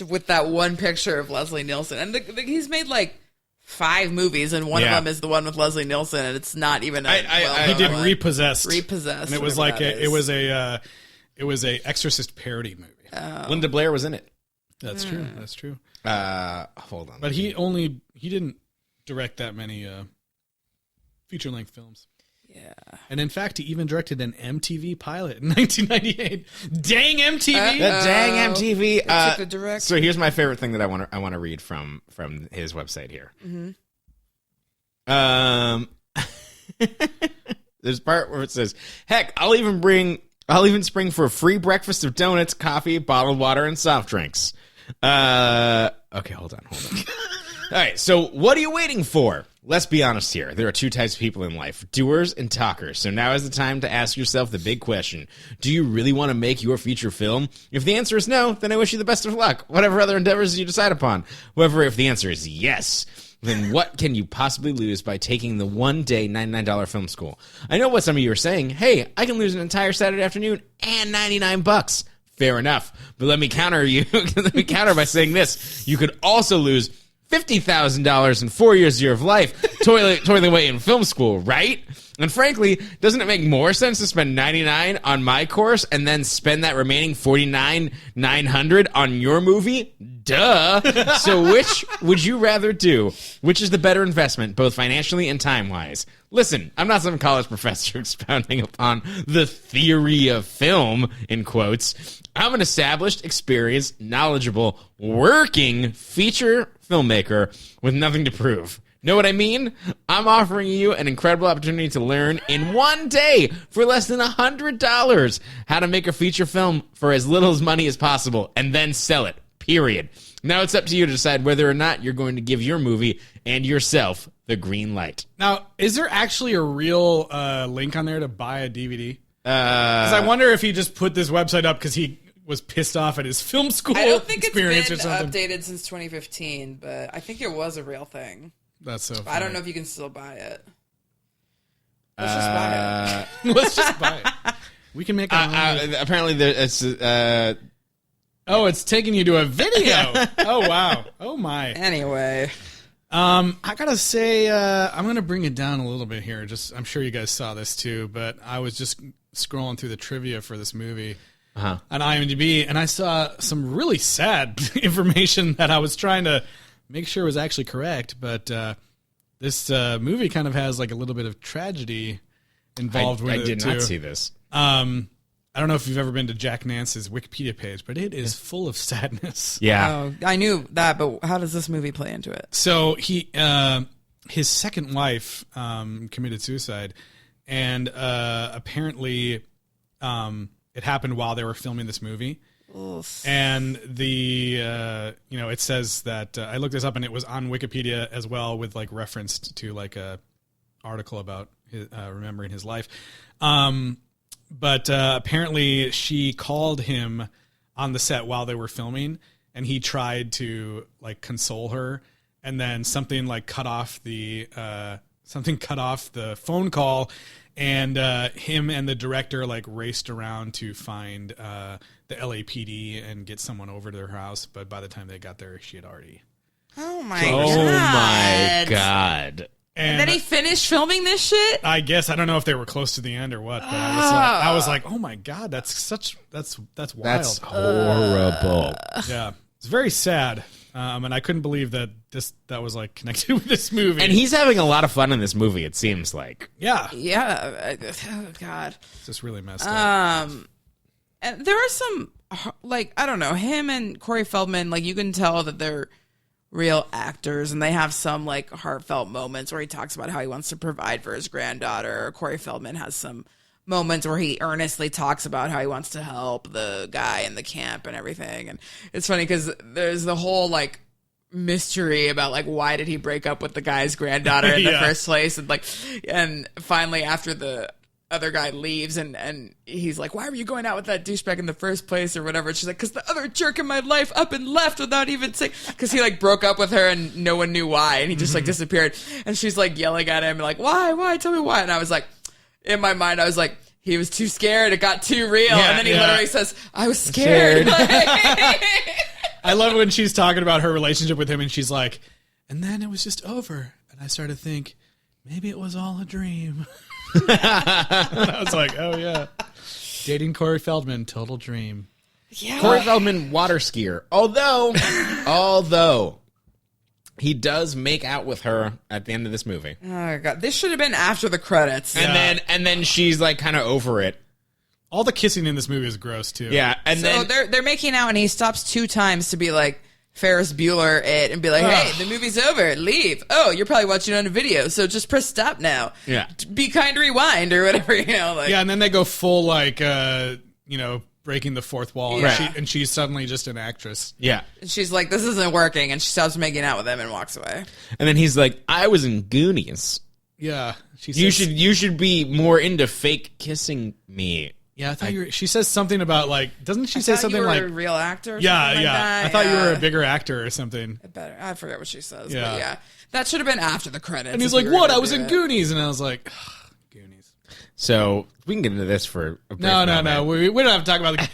with that one picture of Leslie Nielsen. And he's made like 5 movies, and one of them is the one with Leslie Nielsen, and it's not even a He did one. Repossessed. Repossessed. And it was whatever like that it was a Exorcist parody movie. Linda Blair was in it. That's true. That's true. Hold on. But he didn't direct that many feature length films. Yeah. And in fact, he even directed an MTV pilot in 1998. Dang MTV! That dang MTV. Took the direct. So here's my favorite thing that I want to read from his website here. There's a part where it says, "Heck, I'll even spring for a free breakfast of donuts, coffee, bottled water, and soft drinks." Okay, hold on. All right, so what are you waiting for? Let's be honest here. There are 2 types of people in life, doers and talkers. So now is the time to ask yourself the big question. Do you really want to make your feature film? If the answer is no, then I wish you the best of luck, whatever other endeavors you decide upon. However, if the answer is yes, then what can you possibly lose by taking the one-day $99 film school? I know what some of you are saying. Hey, I can lose an entire Saturday afternoon and $99. Fair enough. But let me counter you. Let me counter by saying this. You could also lose $50,000 in 4 years of your life toiling away in film school, right? And frankly, doesn't it make more sense to spend $99 on my course and then spend that remaining $49,900 on your movie? Duh. So which would you rather do? Which is the better investment, both financially and time-wise? Listen, I'm not some college professor expounding upon the theory of film, in quotes. I'm an established, experienced, knowledgeable, working feature filmmaker with nothing to prove. Know what I mean? I'm offering you an incredible opportunity to learn in one day for less than $100 how to make a feature film for as little as money as possible and then sell it, period. Now it's up to you to decide whether or not you're going to give your movie and yourself the green light. Now, is there actually a real link on there to buy a DVD? Because I wonder if he just put this website up because he was pissed off at his film school I don't think experience it's been or something. updated since 2015, but I think it was a real thing. That's so funny. I don't know if you can still buy it. Let's just buy it. Let's just buy it. We can make it. Apparently, it's. Oh, it's taking you to a video. Oh, wow. Oh, my. Anyway. I gotta say, I'm gonna bring it down a little bit here. I'm sure you guys saw this too, but I was just scrolling through the trivia for this movie on IMDb, and I saw some really sad information that I was trying to make sure was actually correct. But this movie kind of has like a little bit of tragedy involved with it. I did not see this. I don't know if you've ever been to Jack Nance's Wikipedia page, but it is full of sadness. Yeah. Oh, I knew that, but how does this movie play into it? So his second wife committed suicide, and apparently it happened while they were filming this movie. Oof. And it says that I looked this up, and it was on Wikipedia as well, with like reference to like a article about remembering his life. But apparently she called him on the set while they were filming, and he tried to like console her, and then something cut off the phone call, and him and the director like raced around to find the LAPD and get someone over to their house. But by the time they got there, she had already. Oh my God. And then he finished filming this shit? I guess I don't know if they were close to the end or what, but I was like, oh my God, that's wild. That's horrible. Yeah, it's very sad, and I couldn't believe that was like connected with this movie. And he's having a lot of fun in this movie. It seems like. Yeah. Oh God. It's just really messed up. And there are some I don't know, him and Corey Feldman, you can tell that they're real actors, and they have some heartfelt moments where he talks about how he wants to provide for his granddaughter. Corey Feldman has some moments where he earnestly talks about how he wants to help the guy in the camp and everything. And it's funny because there's the whole mystery about why did he break up with the guy's granddaughter in the first place, and finally after the other guy leaves and he's like, why were you going out with that douchebag in the first place or whatever? And she's like, because the other jerk in my life up and left without even saying, because he broke up with her and no one knew why, and he just disappeared. And she's yelling at him why tell me why. And I was in my mind I was he was too scared, it got too real. And then he literally says, I was scared. I love when she's talking about her relationship with him, and she's like, and then it was just over, and I started to think maybe it was all a dream. I was like, oh yeah, dating Corey Feldman, total dream. Yeah, Corey Feldman, water skier. Although he does make out with her at the end of this movie. Oh God, this should have been after the credits. And then she's kind of over it. All the kissing in this movie is gross too. Yeah, and so then they're making out, and he stops 2 times to be Ferris Bueller it and be hey, the movie's over, leave. Oh, you're probably watching it on a video, so just press stop now. Yeah. Be kind, rewind, or whatever, Yeah, and then they go full, breaking the fourth wall, Yeah. and she's suddenly just an actress. yeah. She's like, this isn't working, and she stops making out with him and walks away. And then he's like, I was in Goonies. Yeah. You should be more into fake kissing me. Yeah, I thought you were, she says something about, doesn't she say something you were like... a real actor or Yeah, something yeah. that? I thought you were a bigger actor or something. I forget what she says, Yeah. but yeah. That should have been after the credits. And he's if like, you were what? gonna I was do in it. Goonies. And I was like, Goonies. So we can get into this for a brief No. moment. We don't have to talk about the...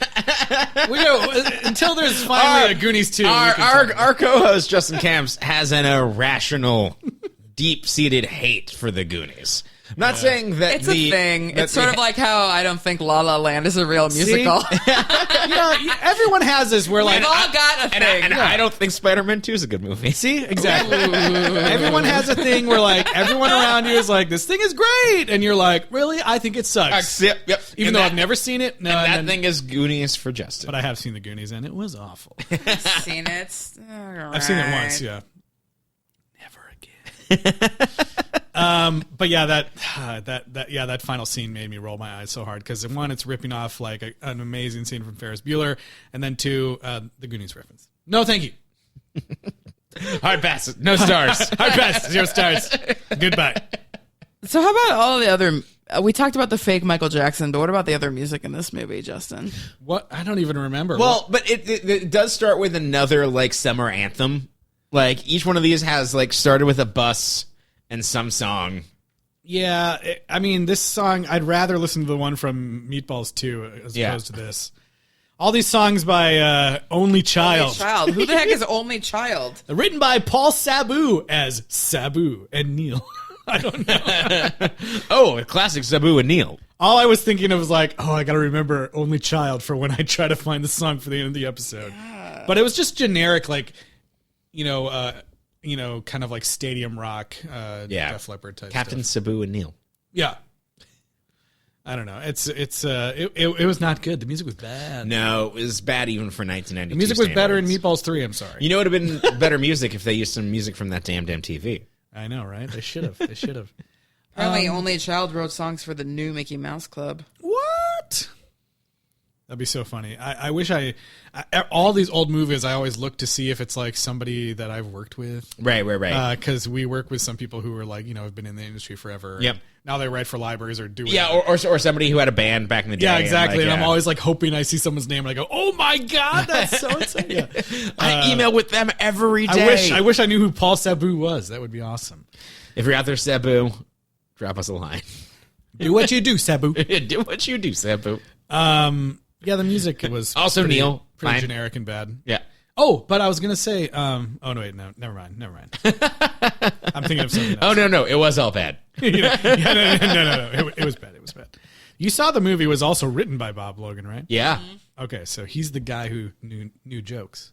until there's finally a Goonies 2. Our co-host, Justin Camps, has an irrational, deep-seated hate for the Goonies. I'm not saying that It's a thing. It's sort of like how I don't think La La Land is a real musical. Everyone has this where We've all got a thing. And I don't think Spider-Man 2 is a good movie. See? Exactly. Everyone has a thing where, everyone around you is like, this thing is great. And you're like, really? I think it sucks. Yep. Even though I've never seen it. No, and that thing is Goonies for Justin. But I have seen the Goonies, and it was awful. Seen it? I've seen it once, yeah. Never again. But yeah, that final scene made me roll my eyes so hard because one, it's ripping off an amazing scene from Ferris Bueller, and then 2, the Goonies reference. No, thank you. Hard pass. No stars. Hard pass. 0 stars. Goodbye. So how about all the other We talked about the fake Michael Jackson, but what about the other music in this movie, Justin? What? I don't even remember. Well, but it does start with another like summer anthem. Like each one of these has like started with a bus and some song. Yeah, I mean, this song, I'd rather listen to the one from Meatballs 2 as opposed to this. All these songs by Only Child. Only Child. Who the heck is Only Child? Written by Paul Sabu as Sabu and Neil. I don't know. Oh, a classic Sabu and Neil. All I was thinking of was like, I got to remember Only Child for when I try to find the song for the end of the episode. Yeah. But it was just generic, like, kind of like stadium rock, Def Leppard type Captain stuff. Sabu and Neil. Yeah. I don't know. It was not good. The music was bad. No, it was bad even for 1992. The music was better in standards. Meatballs 3, I'm sorry. You know it would have been better music if they used some music from that damn TV. I know, right? They should have. Apparently, Only Child wrote songs for the new Mickey Mouse Club. What? That'd be so funny. I wish all these old movies, I always look to see if it's like somebody that I've worked with. Right. Because we work with some people who are like, have been in the industry forever. Yep. Now they write for libraries or do it. Yeah, or somebody who had a band back in the day. Yeah, exactly. And like, I'm always like hoping I see someone's name and I go, oh my God, that's so exciting. Yeah. I email with them every day. I wish I knew who Paul Sabu was. That would be awesome. If you're out there, Sabu, drop us a line. Do what you do, Sabu. Do what you do, Sabu. Yeah, the music was also pretty, Neil. Pretty Fine. generic and bad. Yeah. Oh, but I was gonna say, no, never mind. I'm thinking of something else. Oh no, it was all bad. No. It was bad. You saw the movie was also written by Bob Logan, right? Yeah. Okay, so he's the guy who knew jokes.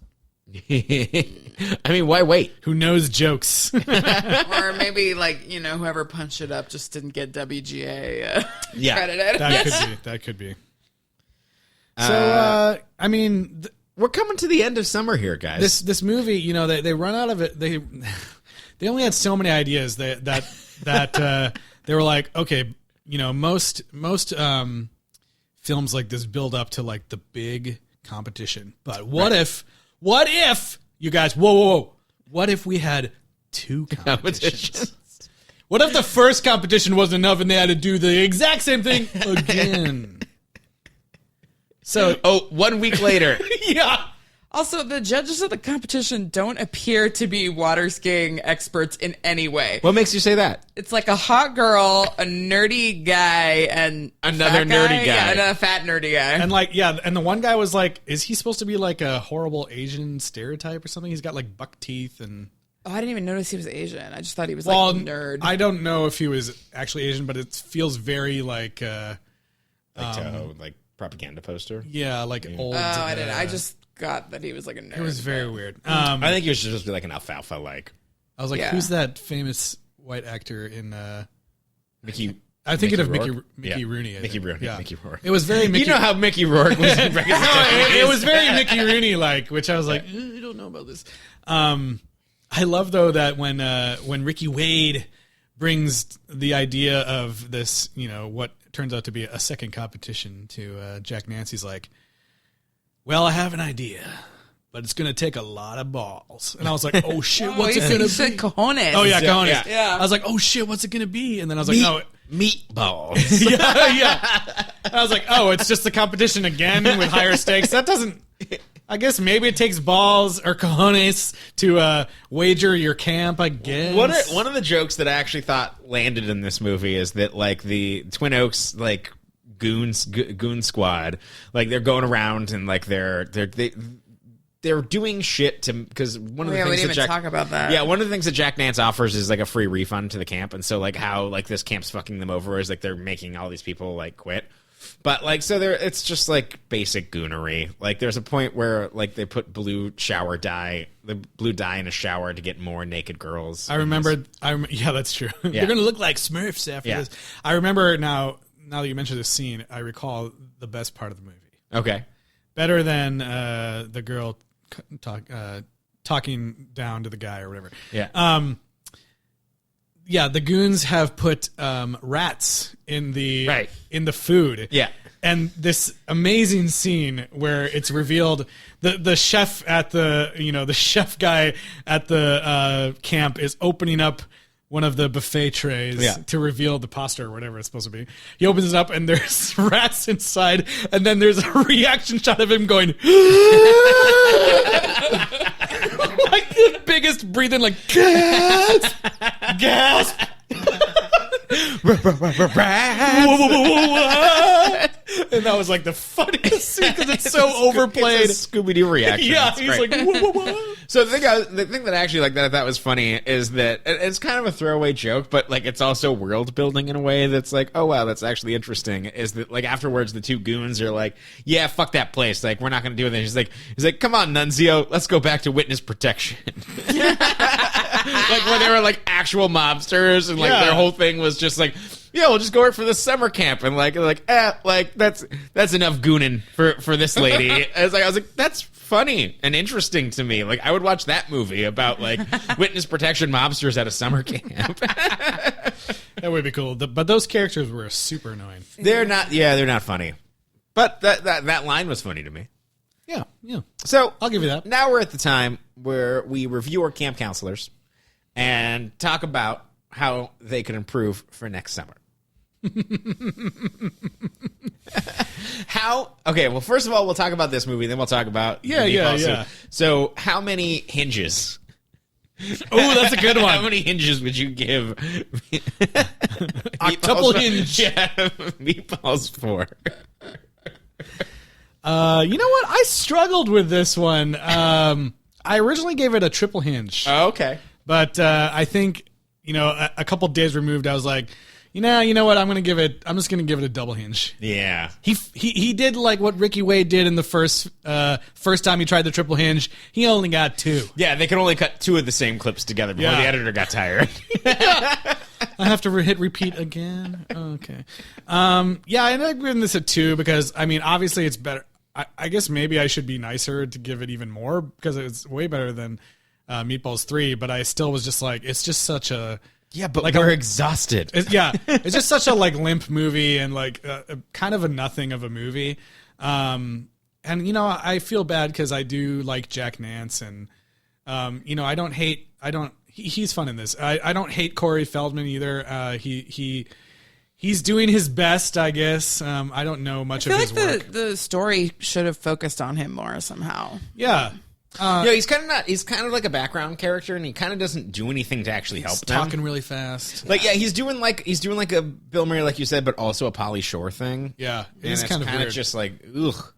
I mean, why wait? Who knows jokes? Or maybe whoever punched it up just didn't get WGA credited. That could be. So, I mean, we're coming to the end of summer here, guys. This movie, they run out of it. They only had so many ideas that they were like, okay, most films like this build up to like the big competition. But what if you guys, whoa, what if we had two competitions? What if the first competition wasn't enough and they had to do the exact same thing again? So, 1 week later. Yeah. Also, the judges of the competition don't appear to be water skiing experts in any way. What makes you say that? It's like a hot girl, a nerdy guy, and another nerdy guy. Yeah, and a fat nerdy guy. And and the one guy was like, is he supposed to be like a horrible Asian stereotype or something? He's got like buck teeth and... Oh, I didn't even notice he was Asian. I just thought he was like a nerd. I don't know if he was actually Asian, but it feels very like... like propaganda poster. Yeah, like old... Oh, I didn't. I just got that he was like a nerd. It was very weird. I think he was supposed to be like an alfalfa. Like I was like, who's that famous white actor in... Mickey... I think of Mickey Rooney. Mickey Rooney. Yeah. Mickey Rourke. It was very Mickey... You know how Mickey Rourke was in it was very Mickey Rooney like, which I was like, I don't know about this. I love though that when Ricky Wade brings the idea of this, what turns out to be a second competition to Jack Nancy's like, well, I have an idea, but it's going to take a lot of balls. And I was like, oh shit, what's it going to be? Cojones. Oh yeah, cojones. Yeah. I was like, oh shit, what's it going to be? And then I was like, no. Meatballs. yeah. And I was like, oh, it's just a competition again with higher stakes. That doesn't... I guess maybe it takes balls or cojones to wager your camp, I guess. One of the jokes that I actually thought landed in this movie is that, like, the Twin Oaks, like, goon squad, like, they're going around and, like, they're doing shit to... Because one of the things we didn't even talk about that. Yeah, one of the things that Jack Nance offers is, like, a free refund to the camp. And so, like, how, like, this camp's fucking them over is, like, they're making all these people, like, quit. But, like, so it's just, like, basic goonery. Like, there's a point where, like, they put blue dye in a shower to get more naked girls. I remember, yeah, that's true. Yeah. They're going to look like Smurfs after this. I remember now that you mentioned this scene, I recall the best part of the movie. Okay. Better than the girl talking down to the guy or whatever. Yeah. Yeah, the goons have put rats in the food. Yeah. And this amazing scene where it's revealed the chef at the chef guy at the camp is opening up one of the buffet trays to reveal the pasta or whatever it's supposed to be. He opens it up and there's rats inside, and then there's a reaction shot of him going, like the biggest breathing, like gasp, gasp. And that was like the funniest scene because it's so overplayed. Scooby-Doo reaction. Yeah, That's he's great. like, whoa, whoa, whoa. So the thing that I actually like that I thought was funny is that it's kind of a throwaway joke, but like it's also world building in a way that's like, oh wow, that's actually interesting. Is that like afterwards the two goons are like, yeah, fuck that place, like we're not going to do it. He's like, come on, Nunzio, let's go back to witness protection. Like when they were like actual mobsters and like their whole thing was just like, yeah, we'll just go work for the summer camp and like that's enough gooning for this lady. I was like, that's funny and interesting to me. Like I would watch that movie about like witness protection mobsters at a summer camp. That would be cool. But those characters were super annoying. They're not funny. But that line was funny to me. Yeah. So I'll give you that. Now we're at the time where we review our camp counselors and talk about how they can improve for next summer. Okay, well, first of all, we'll talk about this movie, then we'll talk about Yeah. So how many hinges? Oh, that's a good one. How many hinges would you give Octuple hinge. Yeah, Meatballs for? You know what? I struggled with this one. I originally gave it a triple hinge. Oh, okay. But I think, a couple days removed, I was like, you know what? I'm just going to give it a double hinge. Yeah. He did like what Ricky Wade did in the first time he tried the triple hinge. He only got 2. Yeah, they could only cut 2 of the same clips together before the editor got tired. I have to hit repeat again. Okay. I ended up giving this a 2 because, obviously it's better. I guess maybe I should be nicer to give it even more because it's way better than Meatballs 3, but I still was just like, it's just such a... Yeah, but like we're exhausted. It's just such a like limp movie and like kind of a nothing of a movie. And I feel bad because I do like Jack Nance and he's fun in this. I don't hate Corey Feldman either. He's doing his best, I guess. I don't know much of his work. The story should have focused on him more somehow. Yeah. He's kind of like a background character, and he kind of doesn't do anything to actually help them. Talking really fast. Like, yeah, he's doing like a Bill Murray, like you said, but also a Pauly Shore thing. Yeah, it's kind of weird. Just like, ugh.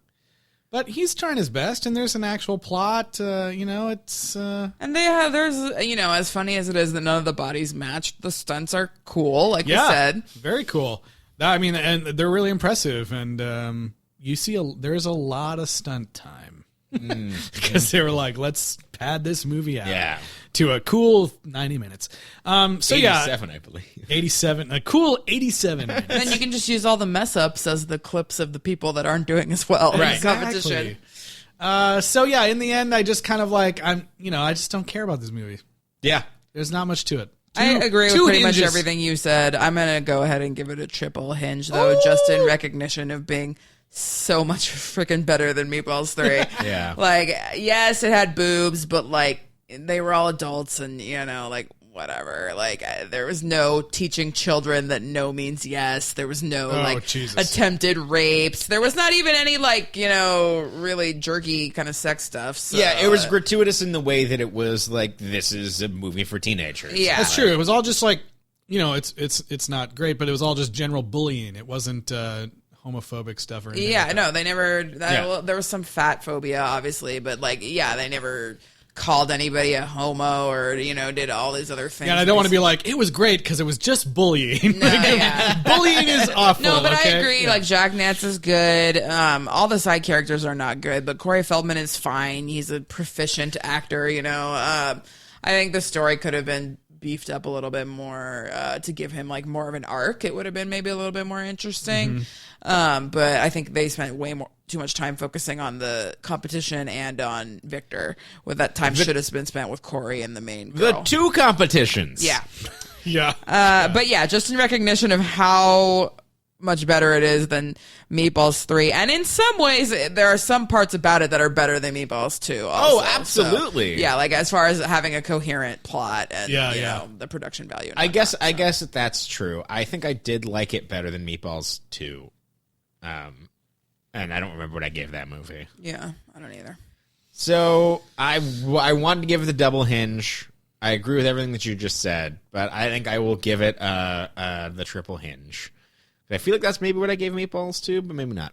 But he's trying his best, and there's an actual plot. It's and there's as funny as it is that none of the bodies matched. The stunts are cool, like you said. Very cool. And they're really impressive, and you see there's a lot of stunt time. Because they were like, let's pad this movie out to a cool 90 minutes. 87, I believe. 87, a cool 87 minutes. And then you can just use all the mess ups as the clips of the people that aren't doing as well in the competition. In the end, I just kind of like, I just don't care about this movie. Yeah. There's not much to it. I agree with pretty much everything you said. I'm going to go ahead and give it a triple hinge, though, just in recognition of being so much freaking better than Meatballs 3. Yeah. Like, yes, it had boobs, but like they were all adults and like whatever. Like there was no teaching children that no means yes. There was no attempted rapes. There was not even any really jerky kind of sex stuff. So, yeah, it was gratuitous in the way that it was like, this is a movie for teenagers. Yeah. That's true. It was all just like, it's not great, but it was all just general bullying. It wasn't homophobic stuff or anything. Yeah, no, they never. There was some fat phobia, obviously, but they never called anybody a homo or did all these other things. Yeah, and I don't want to be like, it was great because it was just bullying. No, bullying is awful. No, but I agree. Yeah. Like Jack Nance is good. All the side characters are not good, but Corey Feldman is fine. He's a proficient actor. I think the story could have been beefed up a little bit more to give him like more of an arc. It would have been maybe a little bit more interesting. But I think they spent too much time focusing on the competition and on Victor. With that time should have been spent with Corey and the main girl. The 2 competitions. Yeah. Yeah. But yeah, just in recognition of how much better it is than Meatballs 3. And in some ways, there are some parts about it that are better than Meatballs 2. Also. Oh, absolutely. So, yeah, like as far as having a coherent plot and Yeah, you yeah. know, the production value. And I guess whatnot, that's true. I think I did like it better than Meatballs 2. And I don't remember what I gave that movie. Yeah, I don't either. So I wanted to give it the double hinge. I agree with everything that you just said, but I think I will give it the triple hinge. I feel like that's maybe what I gave Meatballs to, but maybe not.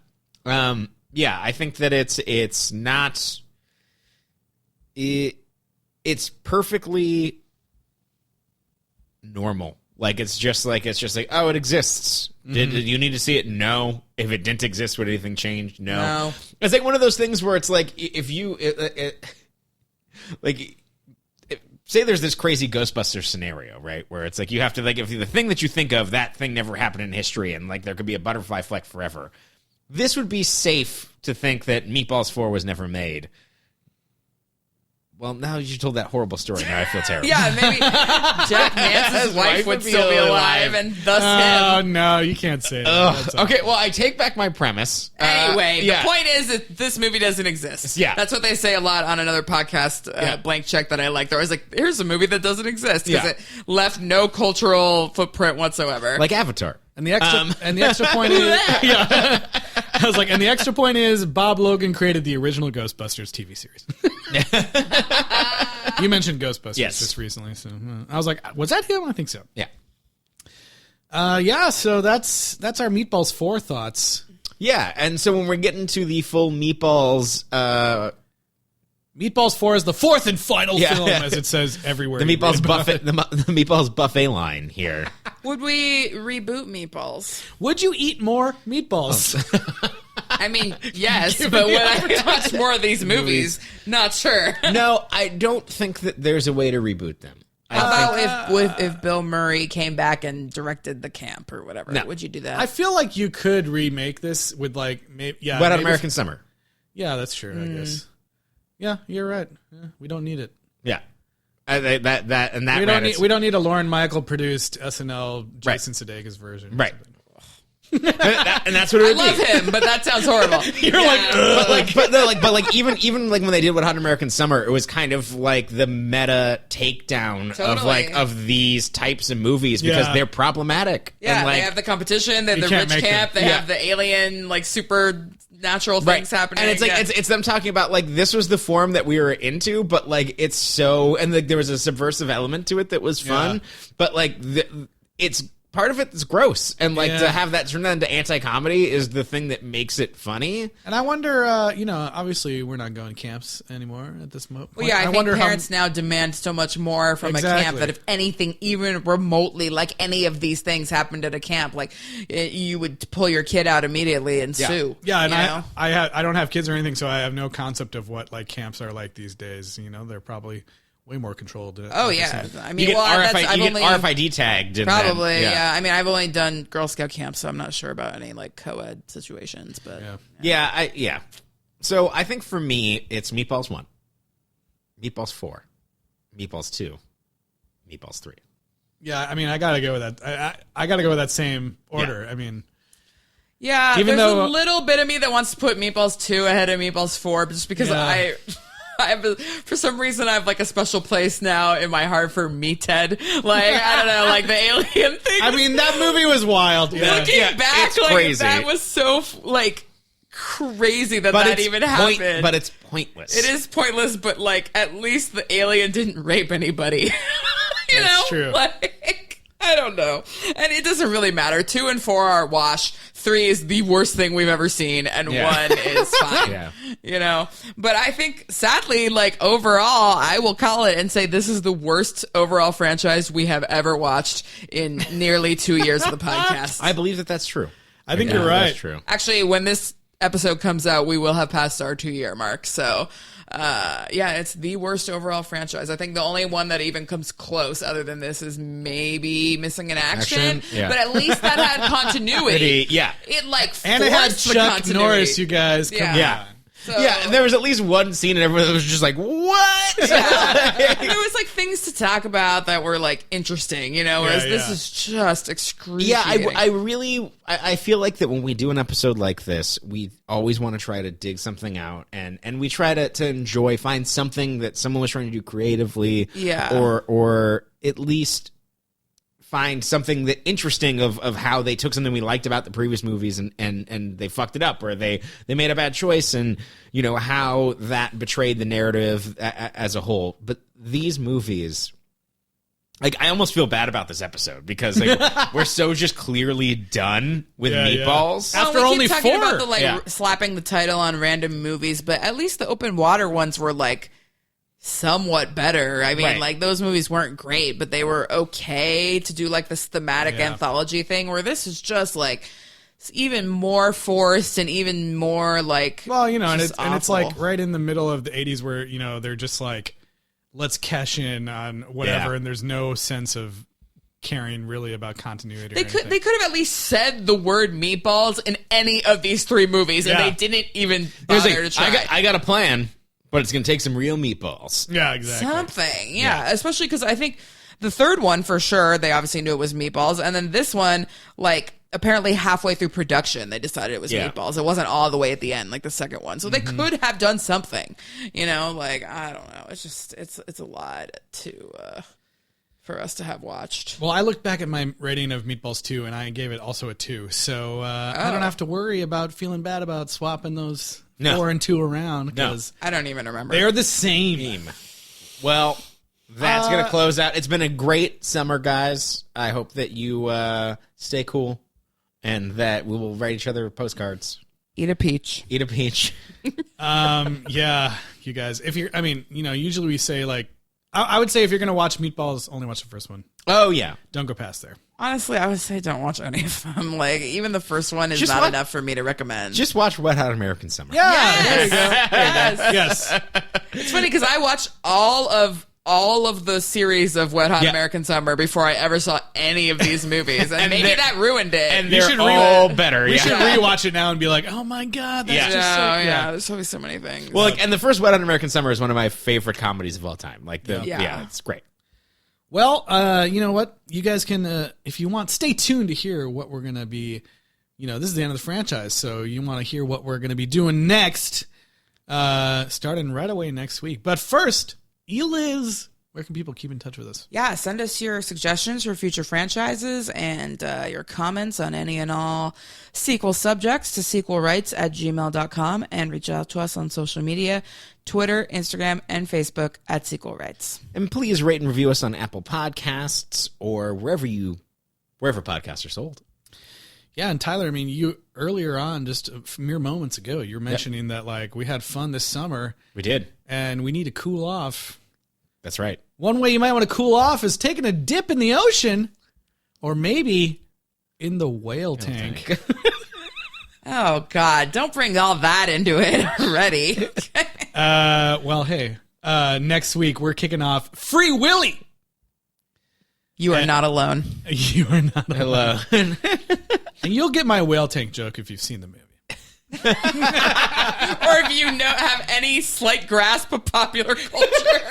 Yeah, I think that it's not. It's perfectly normal. Like it's just like oh, it exists. Did you need to see it? No. If it didn't exist, would anything change? No. It's like one of those things where it's like if you say there's this crazy Ghostbusters scenario, right? Where it's like you have to like if the thing that you think of, that thing never happened in history, and like there could be a butterfly fleck forever. This would be safe to think that Meatballs 4 was never made. Well, now you told that horrible story. Now I feel terrible. Yeah, maybe Jack Nance's wife would still be alive, and thus Oh, him. no, you can't say that. That's Okay, well, I take back my premise. Anyway, yeah. the point is that this movie doesn't exist. Yeah. That's what they say a lot on another podcast, Blank Check, that I like. They're always like, here's a movie that doesn't exist because it left no cultural footprint whatsoever. Like Avatar. And the extra point is, yeah. I was like, and the extra point is Bob Logan created the original Ghostbusters TV series. You mentioned Ghostbusters just recently, so I was like, was that him? I think so. Yeah. Yeah. So that's our Meatballs 4 thoughts. Yeah, and so when we're getting to the full Meatballs, Meatballs 4 is the fourth and final Yeah. film, as it says everywhere. the you Meatballs read about buffet, it. the Meatballs buffet line here. Would we reboot Meatballs? Would you eat more meatballs? I mean, yes, but would I watch more of these movies? Not sure. No, I don't think that there's a way to reboot them. How about if Bill Murray came back and directed the camp or whatever? No. Would you do that? I feel like you could remake this with like maybe What about maybe- American Summer? Yeah, that's true. I guess. Yeah, you're right. Yeah, we don't need it. Yeah. That We don't need a Lauren Michael produced SNL Jason Sudeikis version. Right. and that's what it I would love be. him, but that sounds horrible. You're like, but even like when they did What Hot American Summer, it was kind of like the meta takedown Totally. of these types of movies because Yeah. they're problematic. Yeah, and like, they have the competition, they have You the can't rich make camp, them. they Yeah. have the alien, like, super natural things happening. and it's like it's them talking about like this was the form that we were into, but like it's so and like there was a subversive element to it that was fun, Yeah. but like it's part of it is gross, and like Yeah. to have that turn that into anti-comedy is the thing that makes it funny. and I wonder, obviously we're not going camps anymore at this moment. Well, yeah, I think wonder parents now demand so much more from a camp Exactly. that if anything, even remotely, like any of these things happened at a camp, like you would pull your kid out immediately and sue. Yeah, and you know? I don't have kids or anything, so I have no concept of what like camps are like these days. You know, they're probably way more controlled. Oh yeah, I You mean, get, well, RFID, I've you get only RFID tagged. And probably then, yeah. I mean, I've only done Girl Scout camp, so I'm not sure about any like co-ed situations. But Yeah. So I think for me, it's Meatballs 1, Meatballs 4, Meatballs 2, Meatballs 3. Yeah, I mean, I gotta go with that. I gotta go with that same order. I mean, yeah, Even there's though- a little bit of me that wants to put Meatballs 2 ahead of Meatballs 4, just because Yeah. I have for some reason I have like a special place now in my heart for Meathead. Like I don't know, like the alien thing. I mean, that movie was wild. Yeah. looking back, it's like crazy. that was so like crazy that that it's even happened. But it's pointless. It is pointless, but like at least the alien didn't rape anybody. you That's know, true. like I don't know, and it doesn't really matter. 2 and 4 are wash. 3 is the worst thing we've ever seen, and 1 is fine. Yeah. You know, but I think sadly, like overall, I will call it and say this is the worst overall franchise we have ever watched in nearly 2 years of the podcast. I believe that that's true. I think you're right. That's true. Actually, when this episode comes out, we will have passed our 2-year mark. So, yeah, it's the worst overall franchise. I think the only one that even comes close other than this is maybe Missing in Action. Action, yeah. But at least that had continuity. Yeah. It like And it had forced the Chuck continuity. Norris, you guys. Come Yeah. on. Yeah. So, Yeah, and there was at least one scene and everyone was just like, what? Yeah. There was like things to talk about that were like interesting, whereas this is just excruciating. Yeah, I feel like that when we do an episode like this, we always want to try to dig something out and we try to find something that someone was trying to do creatively. Yeah. Or at least find something that interesting of how they took something we liked about the previous movies and they fucked it up, or they made a bad choice, and how that betrayed the narrative as a whole. But these movies, like, I almost feel bad about this episode because like we're so just clearly done with Meatballs. After we only keep talking 4. about the slapping the title on random movies, but at least the open water ones were like somewhat better. I mean, like, those movies weren't great, but they were okay to do like this thematic anthology thing, where this is just like even more forced and even more like, well, and it's like right in the middle of the 80s where they're just like, let's cash in on whatever, and there's no sense of caring really about continuity. They could have at least said the word meatballs in any of these 3 movies, and they didn't even bother to try. I got a plan, but it's going to take some real meatballs. Yeah, exactly. Something, especially because I think the third one, for sure, they obviously knew it was Meatballs, and then this one, like, apparently halfway through production, they decided it was Meatballs. It wasn't all the way at the end, like the second one. So they could have done something, like, I don't know. It's just, it's a lot for us to have watched. Well, I looked back at my rating of Meatballs 2, and I gave it also a 2. So I don't have to worry about feeling bad about swapping those 4 and 2 around, because I don't even remember. They're the same. Well, that's going to close out. It's been a great summer, guys. I hope that you stay cool and that we will write each other postcards. Eat a peach. Eat a peach. Yeah, you guys. If you're, usually we say, like, I would say if you're going to watch Meatballs, only watch the first one. Oh, yeah. Don't go past there. Honestly, I would say don't watch any of them. Like, even the first one is not enough for me to recommend. Just watch Wet Hot American Summer. Yeah, yes. there you go. Yes. It's funny because I watched all of the series of Wet Hot American Summer before I ever saw any of these movies, and maybe that ruined it. And they're all better. We should rewatch it now and be like, oh my god, that's just so there's always so many things. Well, and the first Wet Hot American Summer is one of my favorite comedies of all time. Like, it's great. Well, you know what? You guys can, if you want, stay tuned to hear what we're going to be, this is the end of the franchise, so you want to hear what we're going to be doing next, starting right away next week. But first, Eliz, where can people keep in touch with us? Yeah, send us your suggestions for future franchises and your comments on any and all sequel subjects to sequelrights@gmail.com, and reach out to us on social media, Twitter, Instagram, and Facebook at Sequel Rights. And please rate and review us on Apple Podcasts or wherever podcasts are sold. Yeah, and Tyler, I mean, you earlier on, just mere moments ago, you were mentioning that, like, we had fun this summer. We did. And we need to cool off. That's right. One way you might want to cool off is taking a dip in the ocean, or maybe in the whale tank. Oh, God, don't bring all that into it already. Well, hey, next week we're kicking off Free Willy. You are not alone. You are not alone. And you'll get my whale tank joke if you've seen the movie. Or if you have any slight grasp of popular culture.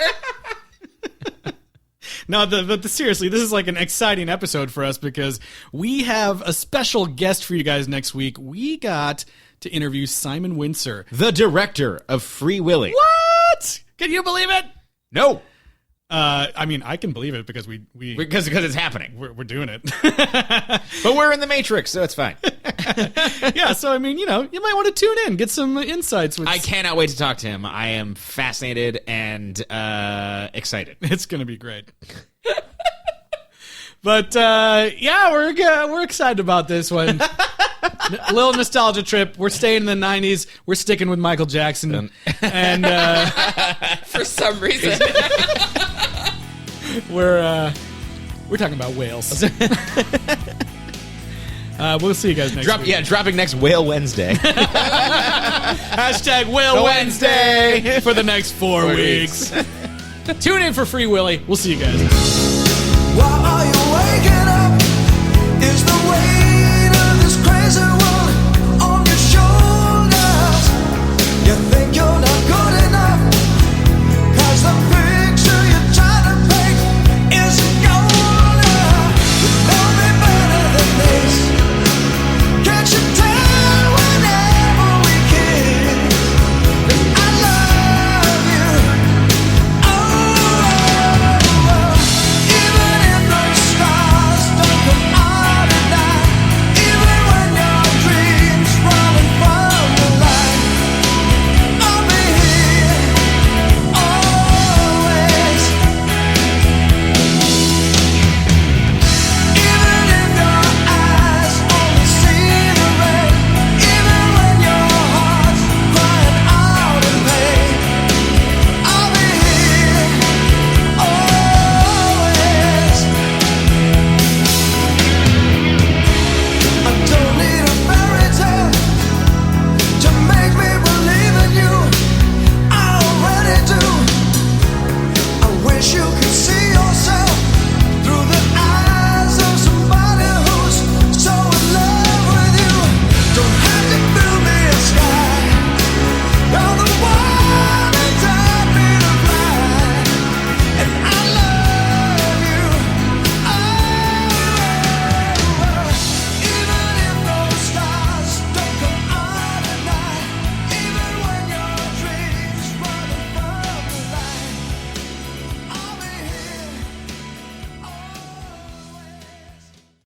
No, but seriously, this is like an exciting episode for us because we have a special guest for you guys next week. We got to interview Simon Windsor, the director of Free Willy. What? Can you believe it? No. I mean, I can believe it because because it's happening. We're doing it. But we're in the Matrix, so it's fine. Yeah, so I mean, you might want to tune in, get some insights. I cannot wait to talk to him. I am fascinated and excited. It's going to be great. But yeah, we're excited about this one. A little nostalgia trip. We're staying in the 90s. We're sticking with Michael Jackson. And for some reason. We're talking about whales. We'll see you guys next week. Yeah, dropping next Whale Wednesday. Hashtag Whale Wednesday for the next 4 weeks. Tune in for Free Willy. We'll see you guys. Why are you waking up? Is the way